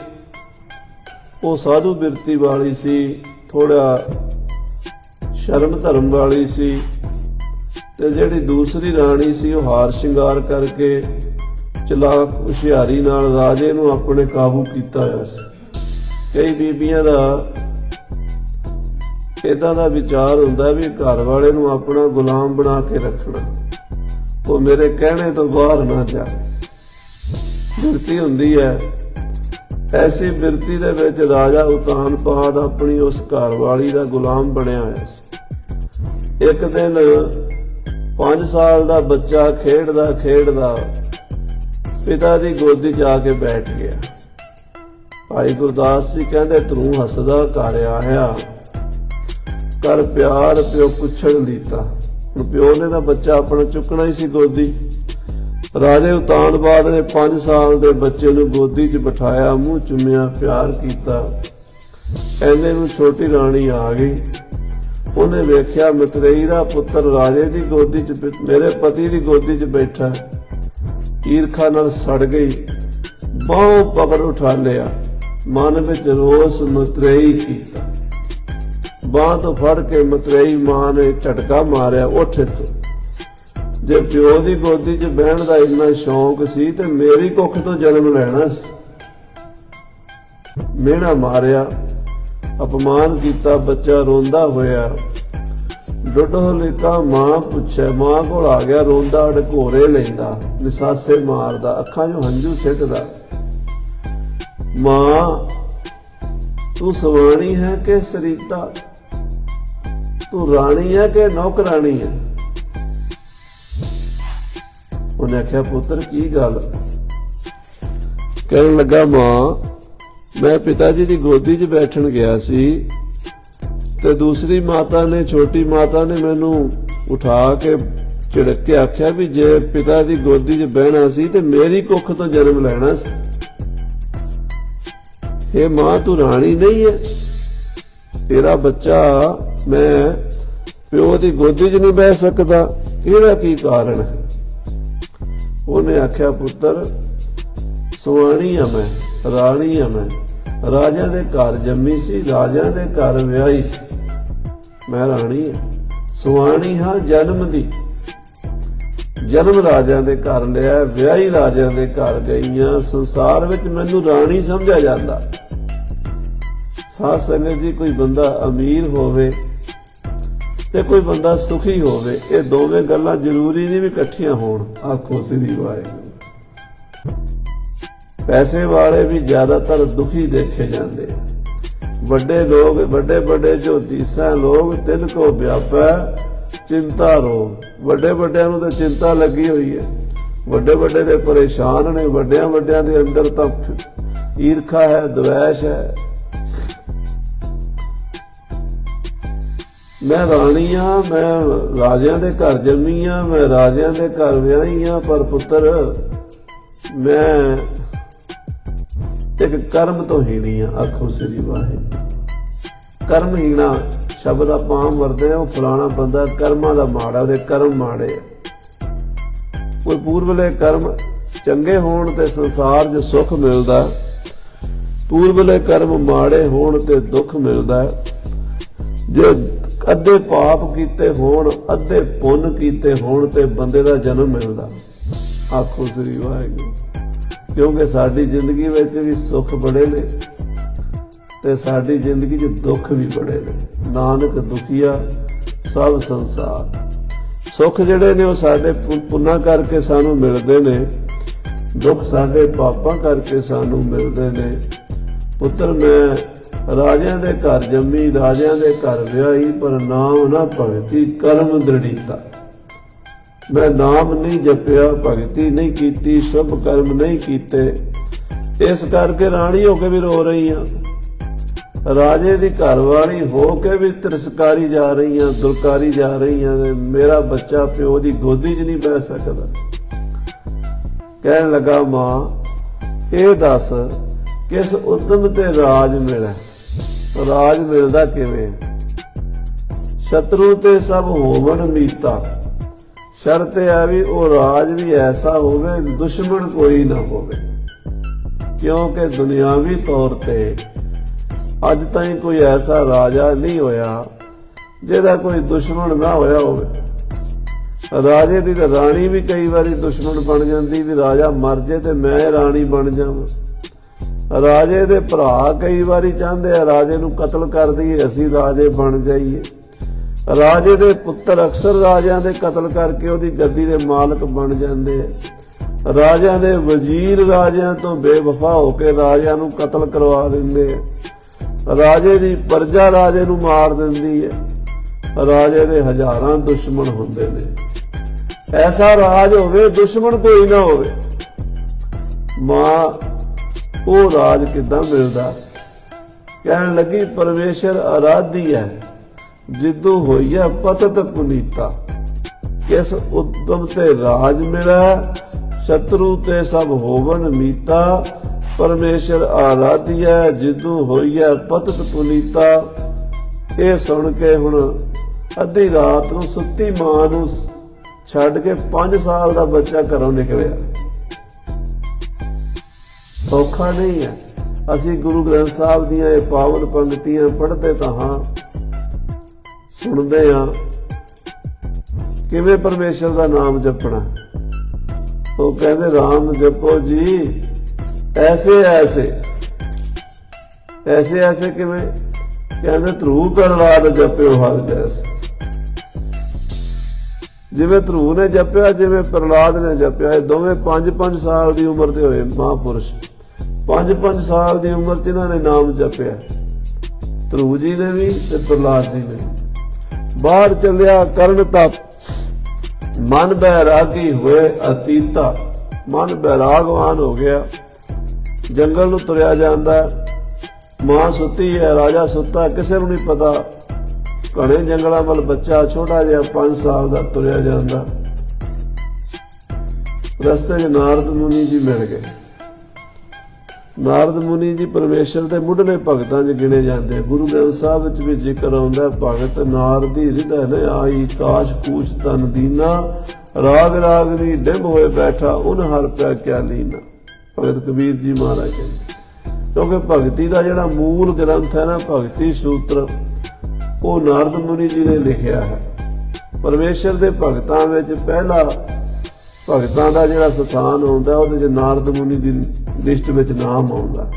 ਉਹ ਸਾਧੂ ਬਿਰਤੀ ਵਾਲੀ ਸੀ, ਥੋੜਾ ਸ਼ਰਮ ਧਰਮ ਵਾਲੀ ਸੀ, ਤੇ ਜਿਹੜੀ ਦੂਸਰੀ ਰਾਣੀ ਸੀ ਉਹ ਹਾਰ ਸ਼ਿੰਗਾਰ ਕਰਕੇ ਚਲਾਕ ਹੁਸ਼ਿਆਰੀ ਨਾਲ ਰਾਜੇ ਨੂੰ ਆਪਣੇ ਕਾਬੂ ਕੀਤਾ ਹੋਇਆ ਸੀ। ਕਈ ਬੀਬੀਆਂ ਦਾ ਇਦਾਂ ਦਾ ਵਿਚਾਰ ਹੁੰਦਾ ਵੀ ਘਰ ਵਾਲੇ ਨੂੰ ਆਪਣਾ ਗੁਲਾਮ ਬਣਾ ਕੇ ਰੱਖਣਾ, ਉਹ ਮੇਰੇ ਕਹਿਣੇ ਤੋਂ ਬਾਹਰ ਨਾ ਜਾਵੇ। ਬਿਰਤੀ ਹੁੰਦੀ ਹੈ। ਐਸੀ ਬਿਰਤੀ ਦੇ ਵਿੱਚ ਰਾਜਾ ਉਤਾਨਪਾਦ ਆਪਣੀ ਉਸ ਘਰਵਾਲੀ ਦਾ ਗੁਲਾਮ ਬਣਿਆ ਹੋਇਆ ਸੀ। ਇੱਕ ਦਿਨ 5 ਸਾਲ ਦਾ ਬੱਚਾ ਖੇਡਦਾ ਖੇਡਦਾ ਪਿਤਾ ਦੀ ਗੋਦੀ 'ਚ ਆ ਕੇ ਬੈਠ ਗਿਆ। ਭਾਈ ਗੁਰਦਾਸ ਜੀ ਕਹਿੰਦੇ ਤੂੰ ਹੱਸਦਾ ਘਰ ਆਇਆ, ਕਰ ਪਿਆਰ ਪਿਓ ਪੁੱਛਣ ਦਿੱਤਾ। ਹੁਣ ਪਿਓ ਨੇ ਤਾਂ ਬੱਚਾ ਆਪਣਾ ਚੁੱਕਣਾ ਹੀ ਸੀ ਗੋਦੀ। ਰਾਜੇ ਉਤਾਨਪਾਦ ਨੇ 5 ਸਾਲ ਦੇ ਬੱਚੇ ਨੂੰ ਗੋਦੀ 'ਚ ਬਿਠਾਇਆ, ਮੂੰਹ ਚੁੰਮਿਆ, ਪਿਆਰ ਕੀਤਾ। ਐਨੇ ਨੂੰ ਛੋਟੀ ਰਾਣੀ ਆ ਗਈ। ਉਹਨੇ ਵੇਖਿਆ ਮਤਰੇਈ ਦਾ ਪੁੱਤਰ ਰਾਜੇ ਦੀ ਗੋਦੀ 'ਚ, ਮੇਰੇ ਪਤੀ ਦੀ ਗੋਦੀ 'ਚ ਬੈਠਾ। ਈਰਖਾ ਨਾਲ ਸੜ ਗਈ, ਬਾਹੋਂ ਪਕੜ ਉਠਾ ਲਿਆ, ਮਨ ਵਿੱਚ ਰੋਸ ਮਤਰੇਈ ਕੀਤਾ। ਬਾਂਹ ਤੋਂ ਫੜ ਕੇ ਮਤਰੇਈ ਮਾਂ ਨੇ ਝਟਕਾ ਮਾਰਿਆ, ਉੱਠ ਇੱਥੋਂ। ਜੇ ਪਿਓ ਦੀ ਗੋਦੀ 'ਚ ਬਹਿਣ ਦਾ ਇੰਨਾ ਸ਼ੌਂਕ ਸੀ ਤੇ ਮੇਰੀ ਕੁੱਖ ਤੋਂ ਜਨਮ ਲੈਣਾ ਸੀ। ਮਿਹਣਾ ਮਾਰਿਆ, ਅਪਮਾਨ ਕੀਤਾ। ਬੱਚਾ ਰੋਂਦਾ ਹੋਇਆ ਡੁੱਡੋ ਲਿਕਾ ਮਾਂ ਪੁੱਛੇ, ਮਾਂ ਕੋਲ ਆ ਗਿਆ ਰੋਂਦਾ, ਢਕੋਰੇ ਲੈਂਦਾ, ਨਿਸਾਸੇ ਮਾਰਦਾ, ਅੱਖਾਂ 'ਚੋਂ ਹੰਝੂ ਸਿੱਟਦਾ। ਮਾਂ ਤੂੰ ਸਵਾਣੀ ਹੈ ਕਿ ਸਰੀਤਾ, ਤੂੰ ਰਾਣੀ ਹੈ ਕਿ ਨੌਕਰਾਣੀ ਹੈ? ਉਹਨੇ ਆਖਿਆ ਪੁੱਤਰ ਕੀ ਗੱਲ? ਕਹਿਣ ਲੱਗਾ ਮਾਂ ਮੈਂ ਪਿਤਾ ਜੀ ਦੀ ਗੋਦੀ 'ਚ ਬੈਠਣ ਗਿਆ ਸੀ ਤੇ ਦੂਸਰੀ ਮਾਤਾ ਨੇ, ਛੋਟੀ ਮਾਤਾ ਨੇ ਮੈਨੂੰ ਉਠਾ ਕੇ ਝਿੜਕ ਕੇ ਆਖਿਆ ਵੀ ਜੇ ਪਿਤਾ ਦੀ ਗੋਦੀ 'ਚ ਬਹਿਣਾ ਸੀ ਤੇ ਮੇਰੀ ਕੁੱਖ ਤੋਂ ਜਨਮ ਲੈਣਾ ਸੀ। ਇਹ ਮਾਂ ਤੂੰ ਰਾਣੀ ਨਹੀਂ ਹੈ, ਤੇਰਾ ਬੱਚਾ ਮੈਂ ਪਿਓ ਦੀ ਗੋਦੀ 'ਚ ਨਹੀਂ ਬਹਿ ਸਕਦਾ, ਇਹਦਾ ਕੀ ਕਾਰਨ ਹੈ? ਉਹਨੇ ਆਖਿਆ ਪੁੱਤਰ ਸੁਆਣੀ ਆ ਮੈਂ, ਰਾਣੀ ਆ ਮੈਂ, ਰਾਜਿਆਂ ਦੇ ਘਰ ਜੰਮੀ ਸੀ, ਰਾਜਿਆਂ ਦੇ ਘਰ ਵਿਆਹੀ ਸੀ, ਮੈਂ ਰਾਣੀ ਆ। ਸੁਆਣੀ ਹਾਂ ਜਨਮ ਦੀ, ਜਨਮ ਰਾਜਿਆਂ ਦੇ ਘਰ ਲਿਆ, ਵਿਆਹੀ ਰਾਜਿਆਂ ਦੇ ਘਰ ਗਈਆਂ। ਸੰਸਾਰ ਵਿੱਚ ਮੈਨੂੰ ਰਾਣੀ ਸਮਝਿਆ ਜਾਂਦਾ। ਸਾਧ ਸੰਗਤ ਜੀ, ਕੋਈ ਬੰਦਾ ਅਮੀਰ ਹੋਵੇ ਤੇ ਕੋਈ ਬੰਦਾ ਸੁਖੀ ਹੋਵੇ, ਇਹ ਦੋਵੇਂ ਗੱਲਾਂ ਜ਼ਰੂਰੀ ਨਹੀਂ ਵੀ ਇਕੱਠੀਆਂ ਹੋਣ। ਆਖੋ ਸ੍ਰੀ ਵਾਹਿਗੁਰੂ। ਪੈਸੇ ਵਾਲੇ ਵੀ ਜ਼ਿਆਦਾਤਰ ਦੁਖੀ ਦੇਖੇ ਜਾਂਦੇ। ਵੱਡੇ ਲੋਕ, ਵੱਡੇ ਵੱਡੇ ਜੋਤੀਸ਼ਾਂ ਲੋਕ, ਤਿੰਨ ਕੋ ਵਿਆਪੈ ਚਿੰਤਾ ਰੋਗ। ਵੱਡੇ ਵੱਡਿਆਂ ਨੂੰ ਤਾਂ ਚਿੰਤਾ ਲੱਗੀ ਹੋਈ ਹੈ, ਵੱਡੇ ਵੱਡੇ ਦੇ ਪਰੇਸ਼ਾਨ ਨੇ, ਵੱਡਿਆਂ ਵੱਡਿਆਂ ਦੇ ਅੰਦਰ ਤਾਂ ਈਰਖਾ ਹੈ, ਦਵੈਸ਼ ਹੈ। ਮੈਂ ਰਾਣੀ ਆ, ਮੈਂ ਰਾਜਿਆਂ ਦੇ ਘਰ ਜੰਮੀ ਆ, ਮੈਂ ਰਾਜਿਆਂ ਦੇ ਘਰ ਵਿਆਹੀ ਆ, ਪਰ ਪੁੱਤਰ ਮੈਂ ਇੱਕ ਕਰਮ ਤੋਂ ਹੀਣੀ ਆ। ਆਖੋ ਸ੍ਰੀ ਵਾਹਿਗੁਰੂ। ਕਰਮ ਹੀਣਾ ਸ਼ਬਦ ਆਪਾਂ ਆਮ ਵਰਤਦੇ ਆ, ਉਹ ਫਲਾਣਾ ਬੰਦਾ ਕਰਮਾਂ ਦਾ ਮਾੜਾ, ਉਹਦੇ ਕਰਮ ਮਾੜੇ ਆ। ਕੋਈ ਪੂਰਬਲੇ ਕਰਮ ਚੰਗੇ ਹੋਣ ਤੇ ਸੰਸਾਰ 'ਚ ਸੁੱਖ ਮਿਲਦਾ, ਪੂਰਬਲੇ ਕਰਮ ਮਾੜੇ ਹੋਣ ਤੇ ਦੁੱਖ ਮਿਲਦਾ। ਜੇ ਅੱਧੇ ਪਾਪ ਕੀਤੇ ਹੋਣ, ਅੱਧੇ ਪੁੰਨ ਕੀਤੇ ਹੋਣ ਤੇ ਬੰਦੇ ਦਾ ਜਨਮ ਮਿਲਦਾ। ਆਖੋ ਸ੍ਰੀ ਵਾਹਿਗੁਰੂ। ਕਿਉਂਕਿ ਸਾਡੀ ਜ਼ਿੰਦਗੀ ਵਿੱਚ ਵੀ ਸੁੱਖ ਬੜੇ ਨੇ ਤੇ ਸਾਡੀ ਜ਼ਿੰਦਗੀ 'ਚ ਦੁੱਖ ਵੀ ਬੜੇ ਨੇ। ਨਾਨਕ ਦੁਖੀਆ ਸਭ ਸੰਸਾਰ। ਸੁੱਖ ਜਿਹੜੇ ਨੇ ਉਹ ਸਾਡੇ ਪੁੰਨਾਂ ਕਰਕੇ ਸਾਨੂੰ ਮਿਲਦੇ ਨੇ, ਦੁੱਖ ਸਾਡੇ ਪਾਪਾਂ ਕਰਕੇ ਸਾਨੂੰ ਮਿਲਦੇ ਨੇ। ਪੁੱਤਰ ਮੈਂ ਰਾਜਿਆਂ ਦੇ ਘਰ ਜੰਮੀ, ਰਾਜਿਆਂ ਦੇ ਘਰ ਵਿਆਹੀ, ਪਰ ਨਾਮ ਨਾ ਭਗਤੀ ਕਰਮ ਦ੍ਰਿੜੀਤਾ। ਮੈਂ ਨਾਮ ਨਹੀਂ ਜਪਿਆ, ਭਗਤੀ ਨਹੀਂ ਕੀਤੀ, ਸ਼ੁਭ ਕਰਮ ਨਹੀਂ ਕੀਤੇ, ਇਸ ਕਰਕੇ ਰਾਣੀ ਹੋ ਕੇ ਵੀ ਰੋ ਰਹੀ ਆ, ਰਾਜੇ ਦੀ ਘਰਵਾਲੀ ਹੋ ਕੇ ਵੀ ਤਿਰਸਕਾਰੀ ਜਾ ਰਹੀ ਆ, ਦੁਲਕਾਰੀ ਜਾ ਰਹੀ ਆ। ਮੇਰਾ ਬੱਚਾ ਪਿਓ ਦੀ ਗੋਦੀ 'ਚ ਨਹੀਂ ਬਹਿ ਸਕਦਾ। ਕਹਿਣ ਲੱਗਾ, ਮਾਂ ਇਹ ਦੱਸ ਕਿਸ ਉਦਮ ਤੇ ਰਾਜ ਮਿਲਿਆ? ਰਾਜ ਮਿਲਦਾ ਕਿਵੇਂ? ਸ਼ਤਰੂ ਤੇ ਸਭ ਹੋਵਣ ਮੀਤਾ। ਸ਼ਰਤ ਹੈ ਵੀ ਉਹ ਰਾਜ ਵੀ ਐਸਾ ਹੋਵੇ ਦੁਸ਼ਮਣ ਕੋਈ ਨਾ ਹੋਵੇ। ਕਿਉਂਕਿ ਦੁਨਿਆਵੀ ਤੌਰ ਤੇ ਅੱਜ ਤਾਈਂ ਕੋਈ ਐਸਾ ਰਾਜਾ ਨਹੀਂ ਹੋਇਆ ਜਿਹਦਾ ਕੋਈ ਦੁਸ਼ਮਣ ਨਾ ਹੋਇਆ ਹੋਵੇ। ਰਾਜੇ ਦੀ ਤਾਂ ਰਾਣੀ ਵੀ ਕਈ ਵਾਰੀ ਦੁਸ਼ਮਣ ਬਣ ਜਾਂਦੀ, ਵੀ ਰਾਜਾ ਮਰ ਜੇ ਤੇ ਮੈਂ ਰਾਣੀ ਬਣ ਜਾਵਾਂ। ਰਾਜੇ ਦੇ ਭਰਾ ਕਈ ਵਾਰੀ ਚਾਹੁੰਦੇ ਆ ਰਾਜੇ ਨੂੰ ਕਤਲ ਕਰ ਦਈਏ, ਅਸੀਂ ਰਾਜੇ ਬਣ ਜਾਈਏ। ਰਾਜੇ ਦੇ ਪੁੱਤਰ ਅਕਸਰ ਰਾਜਿਆਂ ਦੇ ਕਤਲ ਕਰਕੇ ਉਹਦੀ ਗੱਦੀ ਦੇ ਮਾਲਕ ਬਣ ਜਾਂਦੇ ਆ। ਰਾਜਿਆਂ ਦੇ ਵਜ਼ੀਰ ਰਾਜਿਆਂ ਤੋਂ ਬੇਵਫਾ ਹੋ ਕੇ ਰਾਜਿਆਂ ਨੂੰ ਕਤਲ ਕਰਵਾ ਦਿੰਦੇ ਆ। ਰਾਜੇ ਦੀ ਪ੍ਰਜਾ ਰਾਜੇ ਨੂੰ ਮਾਰ ਦਿੰਦੀ ਹੈ। ਰਾਜੇ ਦੇ ਹਜ਼ਾਰਾਂ ਦੁਸ਼ਮਣ ਹੁੰਦੇ ਨੇ। ਐਸਾ ਰਾਜ ਹੋਵੇ ਦੁਸ਼ਮਣ ਕੋਈ ਨਾ ਹੋਵੇ। ਮਾਂ ਉਹ ਰਾਜ ਕਿੱਦਾਂ ਮਿਲਦਾ? ਕਹਿਣ ਲੱਗੀ, ਪਰਮੇਸ਼ਰ ਆਰਾਧੀ ਹੈ ਜਿੱਦੂ ਹੋਈਆ ਪਤਤ ਪੁਨੀਤਾ। ਕਿਸ ਉਦਮ ਤੇ ਰਾਜ ਮਿਲਿਆ? ਸ਼ਤਰੂ ਤੇ ਸਭ ਹੋਵਨ ਮੀਤਾ। ਪਰਮੇਸ਼ਰ ਆਰਾਧਿਆ ਜਿੱਦੂ ਹੋਈਆ ਪਤਤ ਪੁਨੀਤਾ। ਇਹ ਸੁਣ ਕੇ ਹੁਣ ਅੱਧੀ ਰਾਤ ਨੂੰ ਸੁੱਤੀ ਮਾਂ ਨੂੰ ਛੱਡ ਕੇ 5 ਸਾਲ ਦਾ ਬੱਚਾ ਘਰੋਂ ਨਿਕਲਿਆ। ਸੌਖਾ ਨਹੀਂ ਹੈ। ਅਸੀਂ ਗੁਰੂ ਗ੍ਰੰਥ ਸਾਹਿਬ ਦੀਆਂ ਇਹ ਪਾਵਨ ਪੰਕਤੀਆਂ ਪੜ੍ਹਦੇ ਤਾਂ ਹਾਂ, ਸੁਣਦੇ ਹਾਂ। ਕਿਵੇਂ ਪਰਮੇਸ਼ਰ ਦਾ ਨਾਮ ਜਪਣਾ? ਉਹ ਕਹਿੰਦੇ ਰਾਮ ਜਪੋ ਜੀ ਐਸੇ ਐਸੇ। ਐਸੇ ਐਸੇ ਕਿਵੇਂ? ਕਹਿੰਦੇ ਧਰੂ ਪ੍ਰਹਲਾਦ ਜਪਿਓ ਹਰ ਜੈਸੇ। ਜਿਵੇਂ ਧਰੂ ਨੇ ਜਪਿਆ, ਜਿਵੇਂ ਪ੍ਰਹਲਾਦ ਨੇ ਜਪਿਆ। ਇਹ ਦੋਵੇਂ 5-5 ਸਾਲ ਦੀ ਉਮਰ ਦੇ ਹੋਏ ਮਹਾਂਪੁਰਸ਼। 5-5 ਸਾਲ ਦੀ ਉਮਰ 'ਚ ਇਹਨਾਂ ਨੇ ਨਾਮ ਜਪਿਆ, ਧਰੂ ਜੀ ਨੇ ਵੀ ਤੇ ਪ੍ਰਹਲਾਦ ਜੀ ਨੇ। ਬਾਹਰ ਚੱਲਿਆ ਕਰਨ ਤਪ, ਮਨ ਬੈਰਾਗੀ ਹੋਏ ਅਤੀਤਾ। ਮਨ ਬੈਰਾਗਵਾਨ ਹੋ ਗਿਆ, ਜੰਗਲ ਨੂੰ ਤੁਰਿਆ ਜਾਂਦਾ। ਮਾਂ ਸੁੱਤੀ ਹੈ, ਰਾਜਾ ਸੁੱਤਾ, ਕਿਸੇ ਨੂੰ ਨਹੀਂ ਪਤਾ। ਘਣੇ ਜੰਗਲਾਂ ਵੱਲ ਬੱਚਾ ਛੋਟਾ ਜਿਹਾ 5 ਸਾਲ ਦਾ ਤੁਰਿਆ ਜਾਂਦਾ। ਰਸਤੇ 'ਚ ਨਾਰਦ ਮੁਨੀ ਜੀ ਮਿਲ ਗਏ। ਨਾਰਦ ਮੁਨੀ ਜੀ ਪਰਮੇਸ਼ਰ ਦੇ ਮੁੱਢਲੇ ਭਗਤਾਂ 'ਚ ਗਿਣੇ ਜਾਂਦੇ। ਗੁਰੂ ਗ੍ਰੰਥ ਸਾਹਿਬ ਵਿੱਚ ਵੀ ਜ਼ਿਕਰ ਆਉਂਦਾ, ਭਗਤ ਨਾਰਦੀ ਹਿਰਦੈ ਨ ਆਈ, ਕਾਸ਼ ਕੂਚ ਤਨ ਦੀਨਾ, ਰਾਗ ਰਾਗਨੀ ਡਿੰਬ ਹੋਏ ਬੈਠਾ, ਉਨ ਹਰ ਪਿਆ ਕਿਆ ਲੀਨਾ। ਭਗਤ ਕਬੀਰ ਜੀ ਮਹਾਰਾਜ ਕਹਿੰਦੇ। ਕਿਉਂਕਿ ਭਗਤੀ ਦਾ ਜਿਹੜਾ ਮੂਲ ਗ੍ਰੰਥ ਹੈ ਨਾ, ਭਗਤੀ ਸੂਤਰ, ਉਹ ਨਾਰਦ ਮੁਨੀ ਜੀ ਨੇ ਲਿਖਿਆ ਹੈ। ਪਰਮੇਸ਼ਰ ਦੇ ਭਗਤਾਂ ਵਿੱਚ ਪਹਿਲਾ ਭਗਤਾਂ ਦਾ ਜਿਹੜਾ ਸਥਾਨ ਆਉਂਦਾ, ਉਹਦੇ 'ਚ ਨਾਰਦ ਮੁਨੀ ਦੀ ਲਿਸਟ ਵਿੱਚ ਨਾਮ ਆਉਂਦਾ।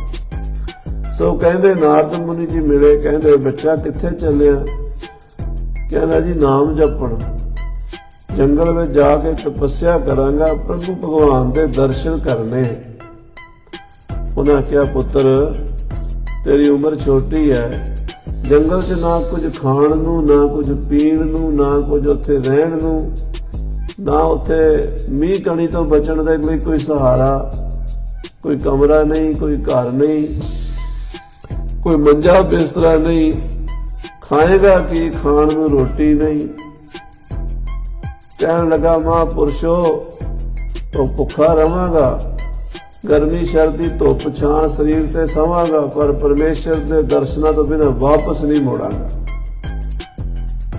ਸੋ ਕਹਿੰਦੇ ਨਾਰਦ ਮੁਨੀ ਜੀ ਮਿਲੇ। ਕਹਿੰਦੇ ਬੱਚਾ ਕਿੱਥੇ ਚੱਲਿਆ? ਕਹਿੰਦਾ ਜੀ ਨਾਮ ਜਪਣ, ਜੰਗਲ ਵਿੱਚ ਜਾ ਕੇ ਤਪੱਸਿਆ ਕਰਾਂਗਾ, ਪ੍ਰਭੂ ਭਗਵਾਨ ਦੇ ਦਰਸ਼ਨ ਕਰਨੇ। ਉਹਨਾਂ ਕਿਹਾ ਪੁੱਤਰ ਤੇਰੀ ਉਮਰ ਛੋਟੀ ਹੈ, ਜੰਗਲ 'ਚ ਨਾ ਕੁਝ ਖਾਣ ਨੂੰ, ਨਾ ਕੁਝ ਪੀਣ ਨੂੰ, ਨਾ ਕੁਝ ਉੱਥੇ ਰਹਿਣ ਨੂੰ। ना उत्थे मीह कणी तो बचण दे लिए कोई सहारा, कोई कमरा नहीं, कोई घर नहीं, कोई मंजा बिस्तरा नहीं, खाएगा कि खाण नूं रोटी नहीं। कहण लगा महापुरुषो तो भुखा रहांगा, गर्मी सर्दी धुप छां शरीर ते सवांगा, पर परमेश्वर के दर्शनां तो बिना वापस नहीं मुड़ांगा।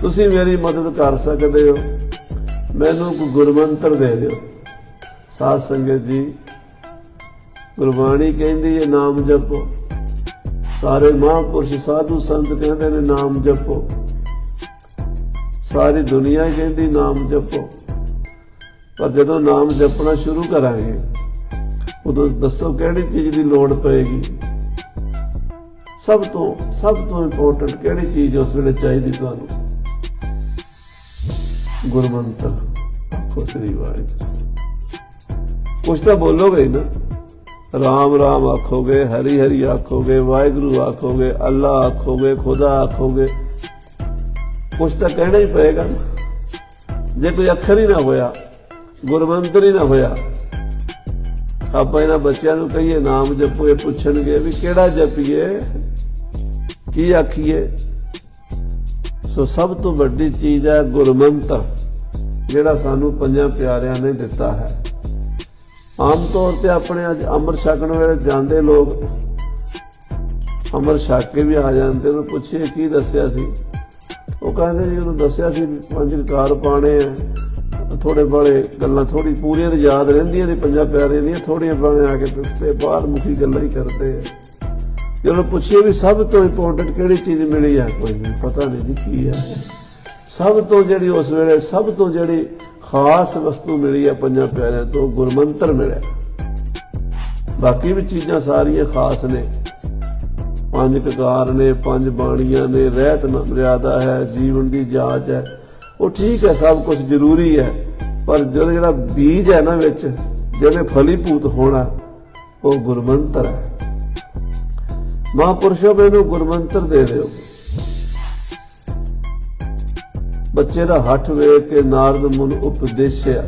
तुसीं मेरी मदद कर सकते हो, मैनूं कोई गुरमंत्र दे दिओ। साध संगत जी, गुरबाणी कहंदी है नाम जपो, सारे महापुरुष साधु संत कहते ने नाम जपो, सारी दुनिया कहती नाम जपो। पर जदों नाम जपना शुरू करांगे उदों दसो किहड़ी चीज की लोड़ पेगी? सब तो इंपोर्टेंट किहड़ी चीज उस वेले चाहिदी तुहानूं? गुरमंत्र। आखो श्री वाहिगुरू। कुछ तो बोलोगे ही ना, राम राम आखोगे, हरि हरि आखोगे, वाहिगुरू आखोगे, अल्लाह आखोगे, खुदा आखोगे, कुछ तो कहना ही पएगा ना। जे कोई अखर ही ना होया, गुरमंत्र ही ना होया, आप इन्हां बच्चों नूं कहिए नाम जपो, ये पुछणगे भी किहड़ा जपीए, की आखीए। सो सब तो वड्डी चीज है गुरमंत्र, जिहड़ा सानू पंजां प्यारिਆਂ ने दिता है। आम तौर पर अपने अज अमृत छकण वेले जाते लोग अमृत छक के भी आ जाते, उन्हें पूछिए की दसिया सी, वो कहते जी उन्होंने दसिया सी 5 ककार पाने हैं, थोड़े बड़े गल्लां थोड़ी पूरियां तो याद रहिंदियां ने, 5 प्यारे दी थोड़ियां पाने आके दसते, बाहर मुखी गल्लां ही करते हैं। जो उन्हें पूछिए भी सब तो इंपोर्टेंट किहड़ी चीज मिली है, कोई नहीं पता नहीं जी की है। सब तो जिहड़ी उस वेले सब तो जिहड़ी खास वस्तु मिली है 5 प्यारिਆਂ तो गुरमंत्र मिले। बाकी भी चीज़ां सारियां खास ने, 5 ककार ने, 5 बाणियां ने, रहत मर्यादा है, जीवन की जांच है, वो ठीक है, सब कुछ जरूरी है। पर जो जिहड़ा बीज है ना विच जिहने फलीभूत होना, वो गुरमंत्र है। महापुरुषों मैनूं गुरमंत्र दे दिओ। बच्चे का हठ वेख के नारद मुन उपदेशिया,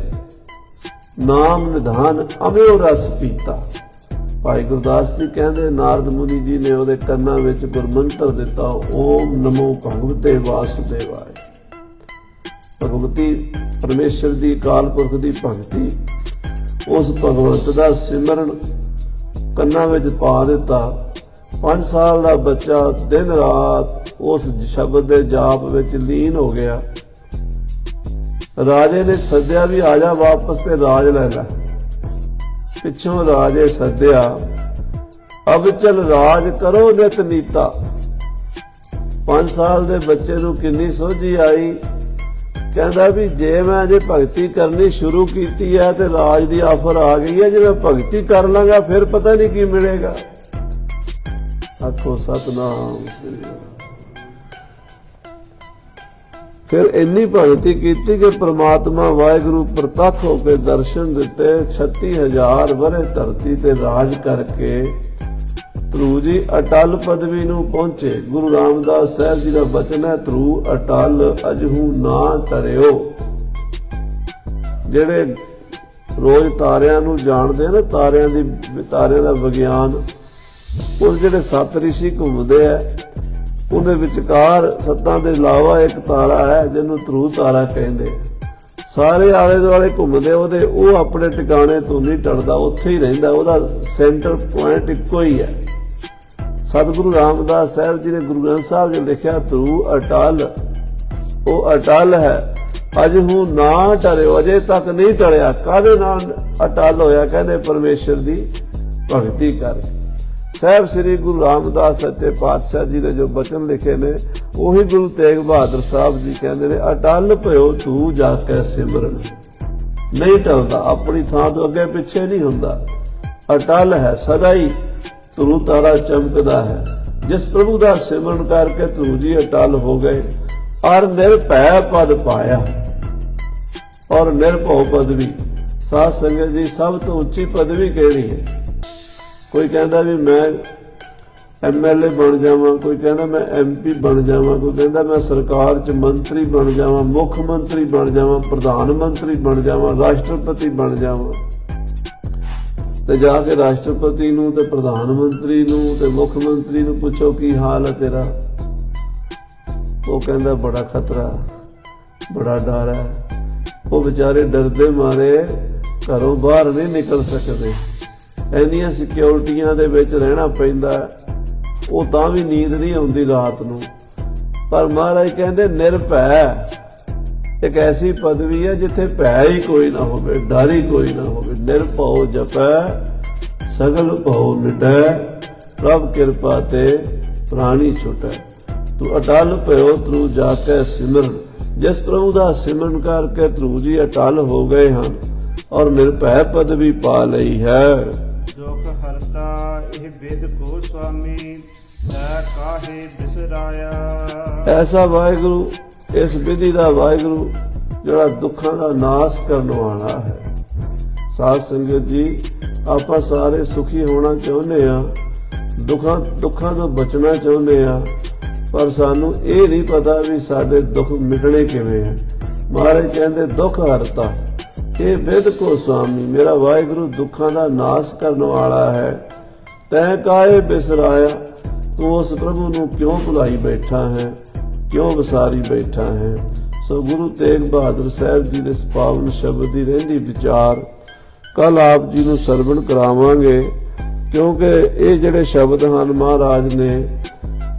नाम निधान अम्यो रस पीता। भाई गुरदास जी कहते नारद मुनि जी ने उहदे कन्नां विच गुरमंत्र दिता, ओम नमो भगवते वासुदेवाय। भगवती परमेश्वर की अकाल पुरख की भगती, उस भगवंत का सिमरन कन्नां विच पा दिता। 5 साल का बच्चा दिन रात उस शब्द के जाप विच लीन हो गया। राजे ने सद्या भी आजा वापस ते राज ले ला। पिछों राजे सद्या, अब चल राज करो नित नीता। 5 साल के बच्चे नूं किन्नी सोझी आई, कहता भी जे मैं अजे भगती करनी शुरू की है तो राज की आफर आ गई है, जे मैं भगती कर लांगा फिर पता नहीं की मिलेगा। आखो सतनाम श्री। फिर इन्नी भगती की कि परमात्मा वाहिगुरु प्रतख होकर दर्शन दिते। 36,000 वरे धरती ते राज करके ध्रुव जी अटल पदवी नूं पहुंचे। गुरु रामदास साहब जी का बचन है, ध्रुव अटल अजहू ना टरियो। जेड़े रोज तारियां नूं जानदे ना, तारियां दा विज्ञान, उस जेड़े 7 ऋषि घूमते हैं, उन्हें विचकार 7 के इलावा एक तारा है जिन्होंने ध्रुव तारा कहते। सारे आले दुआले घूमते, वो अपने टिकाने तो नहीं टलदा, उत्थे ही रहिंदा, उहदा सेंटर पॉइंट इक्को ही है। सतगुरु रामदास साहब जी ने गुरु ग्रंथ साहब जो लिखा, ध्रुव अटल, वो अटल है, अजहू ना टरियो, अजे तक नहीं टलिया। काहदे नाल अटल होया? कहते परमेश्वर की भगती कर। साहब श्री गुरु रामदास सच्चे पातशाह जी ने जो बचन लिखे ने, उही गुरु तेग बहादुर साहब जी कहते ने, अटल भयो तू जाके सिमरन। नहीं टलदा, अपनी थां तो अगे पिछे नहीं हुंदा, अटल है, सदा ही ध्रुव तारा चमकदा है। जिस प्रभु का सिमरन करके ध्रुव जी अटल हो गए और निरभय पद पाया। और निरभव पदवी, साध संगत जी, सब तो उच्ची पदवी केड़ी है? कोई कहता भी मैं MLA बन जावां, कोई कहता मैं MP बन जावां, कोई कहता मैं सरकार च मंत्री बन जावां, मुख मंत्री बन जावां, प्रधान मंत्री बन जावां, राष्ट्रपति बन जावां। ते जाके राष्ट्रपति नूं ते प्रधान मंत्री नूं ते मुख मंत्री नूं पुछो की हाल है तेरा, वो कहता बड़ा खतरा, बड़ा डर है। वो बेचारे डरदे मारे घरों बाहर नहीं निकल सकते, इन्नियां सिक्योरिटियां दे विच रहना पैंदा, वो तां भी नींद नहीं आउंदी रात नूं। पर महाराज कहंदे निर्भय एक ऐसी पदवी है जिथे भय ही कोई ना होवे, डर ही कोई ना होवे। निर्भौ जपै सगल भौ मिटै, प्रभ कृपा ते प्राणी छुटै। तू अटल भयो ध्रुव जाके सिमरन। जिस प्रभु का सिमरन करके ध्रुव जी अटल हो गए हैं और निर्भय पदवी पा लई है। दुख हरता एह वेद को स्वामी, तै काहे बिसराया। ऐसा वाहिगुरु, इस विधि का वाहिगुरु जिहड़ा दुखों का नाश करने वाला है। साध संगत जी, आपां सारे सुखी होना चाहुंदे आ, दुखों तो बचना चाहुंदे आ, पर सानू ये नहीं पता भी साडे दुख मिटने किवें है। महाराज कहंदे दुख हरता ये वेद को स्वामी, मेरा वाहिगुरु दुखों का नाश करने वाला है। तैं काहे बिसराया, तू उस प्रभु नूं क्यों भुलाई बैठा है, क्यों विसारी बैठा है। सो गुरु तेग बहादुर साहब जी दे पावन शब्द दी रहिंदी विचार कल आप जी नूं सरवण करावांगे, क्योंकि ये जिहड़े शब्द हन महाराज ने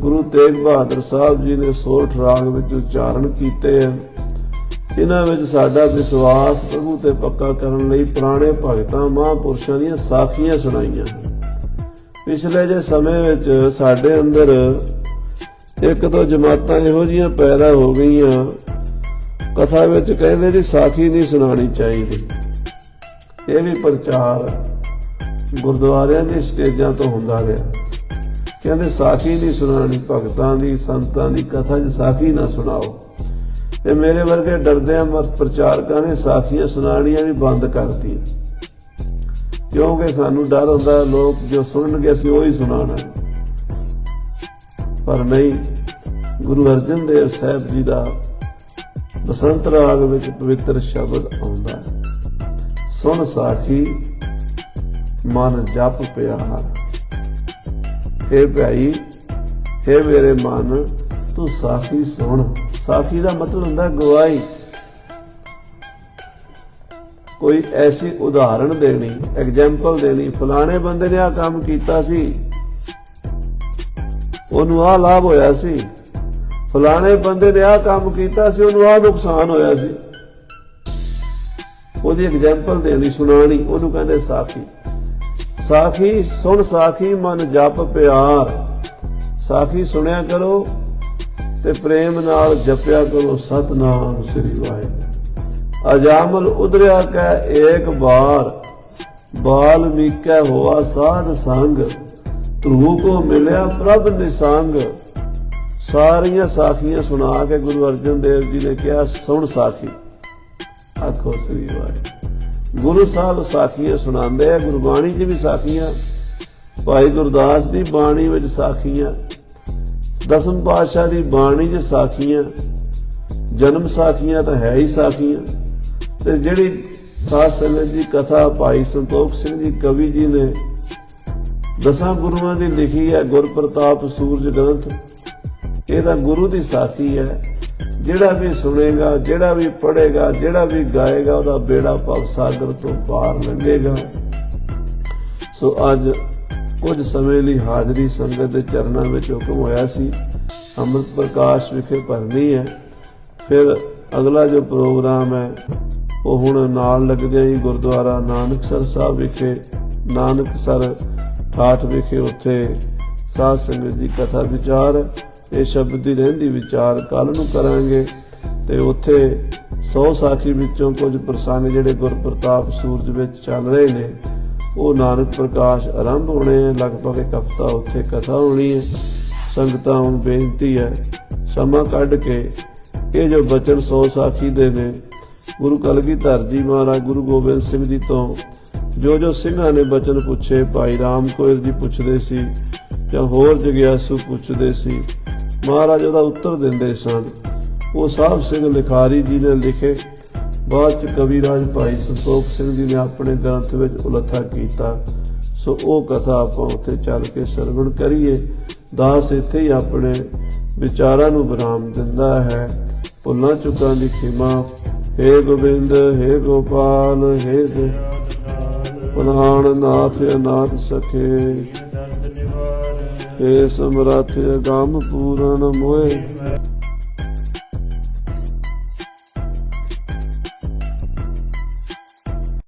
गुरु तेग बहादुर साहब जी ने सोठ राग विच उच्चारण कीते हैं। इन्हां विच साडा विश्वास प्रभु ते पक्का करन लई पुराने भगतां महापुरुषां दीयां साखियां सुणाईयां। पिछले जे समय विच साडे अंदर एक दो जमातां इहो जिहियां पैदा हो गईयां, कथा विच कहंदे जी साखी नहीं सुणानी चाहिदी। ये भी प्रचार गुरुद्वारियां दी स्टेजां तो हुंदा रहा। कहते साखी नहीं सुनानी, भगतां दी संतां दी कथा च साखी ना सुनाओ। ते मेरे वर्गे डरदे प्रचारकां ने साखियां सुनानियां भी बंद कर दी, क्योंकि सानू डर हुंदा लोग जो सुनणगे असीं ओही सुनाना। पर नहीं, गुरु अर्जन देव साहब जी दा बसंत राग विच पवित्र शब्द आउंदा, सुन साखी मन जप प्यार। हे भाई, हे मेरे मन, तू साखी सुन। साखी का मतलब हुंदा गवाही, कोई ऐसी उदाहरण देनी, एग्जाम्पल देनी, फलाने बंदे ने आ काम कीता सी, ओनू आ लाभ होया सी, फलाने बंदे ने आ काम कीता सी, ओनू आ नुकसान होया सी। ओदी एग्जाम्पल देनी, सुनानी, ओनू कहंदे साखी। साखी सुन साखी मन जप प्यार। साखी सुनिया करो ते प्रेम नाल जपिया करो सतनाम श्री वाहिगुरू। अजामल उदरिया कै एक बार, बाल्मीकै होआ साध संग, ध्रुव को मिलिया प्रभ निसंग। सारियां साखियां सुना के गुरु अर्जन देव जी ने कहा सुन साखी। आखो श्री वाहिगुरू। गुरु साहब साखियां सुनाते हैं, गुरबाणी च भी साखियां, भाई गुरदास की बाणी विच साखियां, दसम पातशाह की बाणी च साखियां, जन्म साखियां तो है ही साखियां। ते जिहड़ी साध संगत जी कथा भाई संतोख सिंह जी कवि जी ने 10 गुरुआं की लिखी है, गुर प्रताप सूरज ग्रंथ, ये तां गुरु की साखी है। जिहड़ा भी सुनेगा, जिहड़ा भी पढ़ेगा, जिहड़ा भी गाएगा, उहदा बेड़ा भव सागर तो पार लंघेगा। सो अज कुछ समय लई हाजरी संगत दे चरनां विच हुकम होया सी, अमृत प्रकाश विखे भरनी है। फिर अगला जो प्रोग्राम है वो हुण नाल लगदे ही गुरुद्वारा नानकसर साहब विखे, नानकसर ठाठ विखे उत्थे साध संगत जी कथा विचार, ये शब्द की रहिंदी विचार कल नूं करांगे। ते उत्थे 100 साखी विचों कुछ प्रसंग जिहड़े गुर प्रताप सूरज विच चल रहे ने, वो नानक प्रकाश आरंभ होने हैं। लगभग एक हफ्ता उत्थे कथा होनी है। संगतां हुण बेनती है समा कढ के ये जो बचन 100 साखी दे ने, गुरु कलगीधर जी महाराज गुरु गोबिंद सिंह जी तो जो सिंघां ने बचन पूछे, भाई राम कोयल जी पुछदे सी ਜਾਂ ਹੋਰ ਜਗਿਆਸੂ ਪੁੱਛਦੇ ਸੀ, ਮਹਾਰਾਜ ਉਹਦਾ ਉੱਤਰ ਦਿੰਦੇ ਸਨ। ਉਹ ਸਾਹਿਬ ਸਿੰਘ ਲਿਖਾਰੀ ਜੀ ਨੇ ਲਿਖੇ। ਬਾਅਦ ਚ ਕਵੀਰਾਜ ਭਾਈ ਸੰਤੋਖ ਸਿੰਘ ਜੀ ਨੇ ਆਪਣੇ ਗ੍ਰੰਥ ਵਿੱਚ ਉਲੱਥਾ ਕੀਤਾ। ਸੋ ਉਹ ਕਥਾ ਆਪਾਂ ਉੱਥੇ ਚੱਲ ਕੇ ਸਰਵਣ ਕਰੀਏ। ਦਾਸ ਇੱਥੇ ਹੀ ਆਪਣੇ ਵਿਚਾਰਾਂ ਨੂੰ ਵਿਰਾਮ ਦਿੰਦਾ ਹੈ। ਭੁੱਲਾਂ ਚੁੱਕਾਂ ਦੀ ਖਿਮਾ। ਹੇ ਗੋਬਿੰਦ, ਹੇ ਗੋਪਾਲ, ਹੇ ਪੁਰਾਣ ਨਾਥ ਅਨਾਥ ਸਖੇ, ਹੇ ਸਮਰੱਥ ਅਗੰਮ ਪੂਰਨ ਮੋਏ।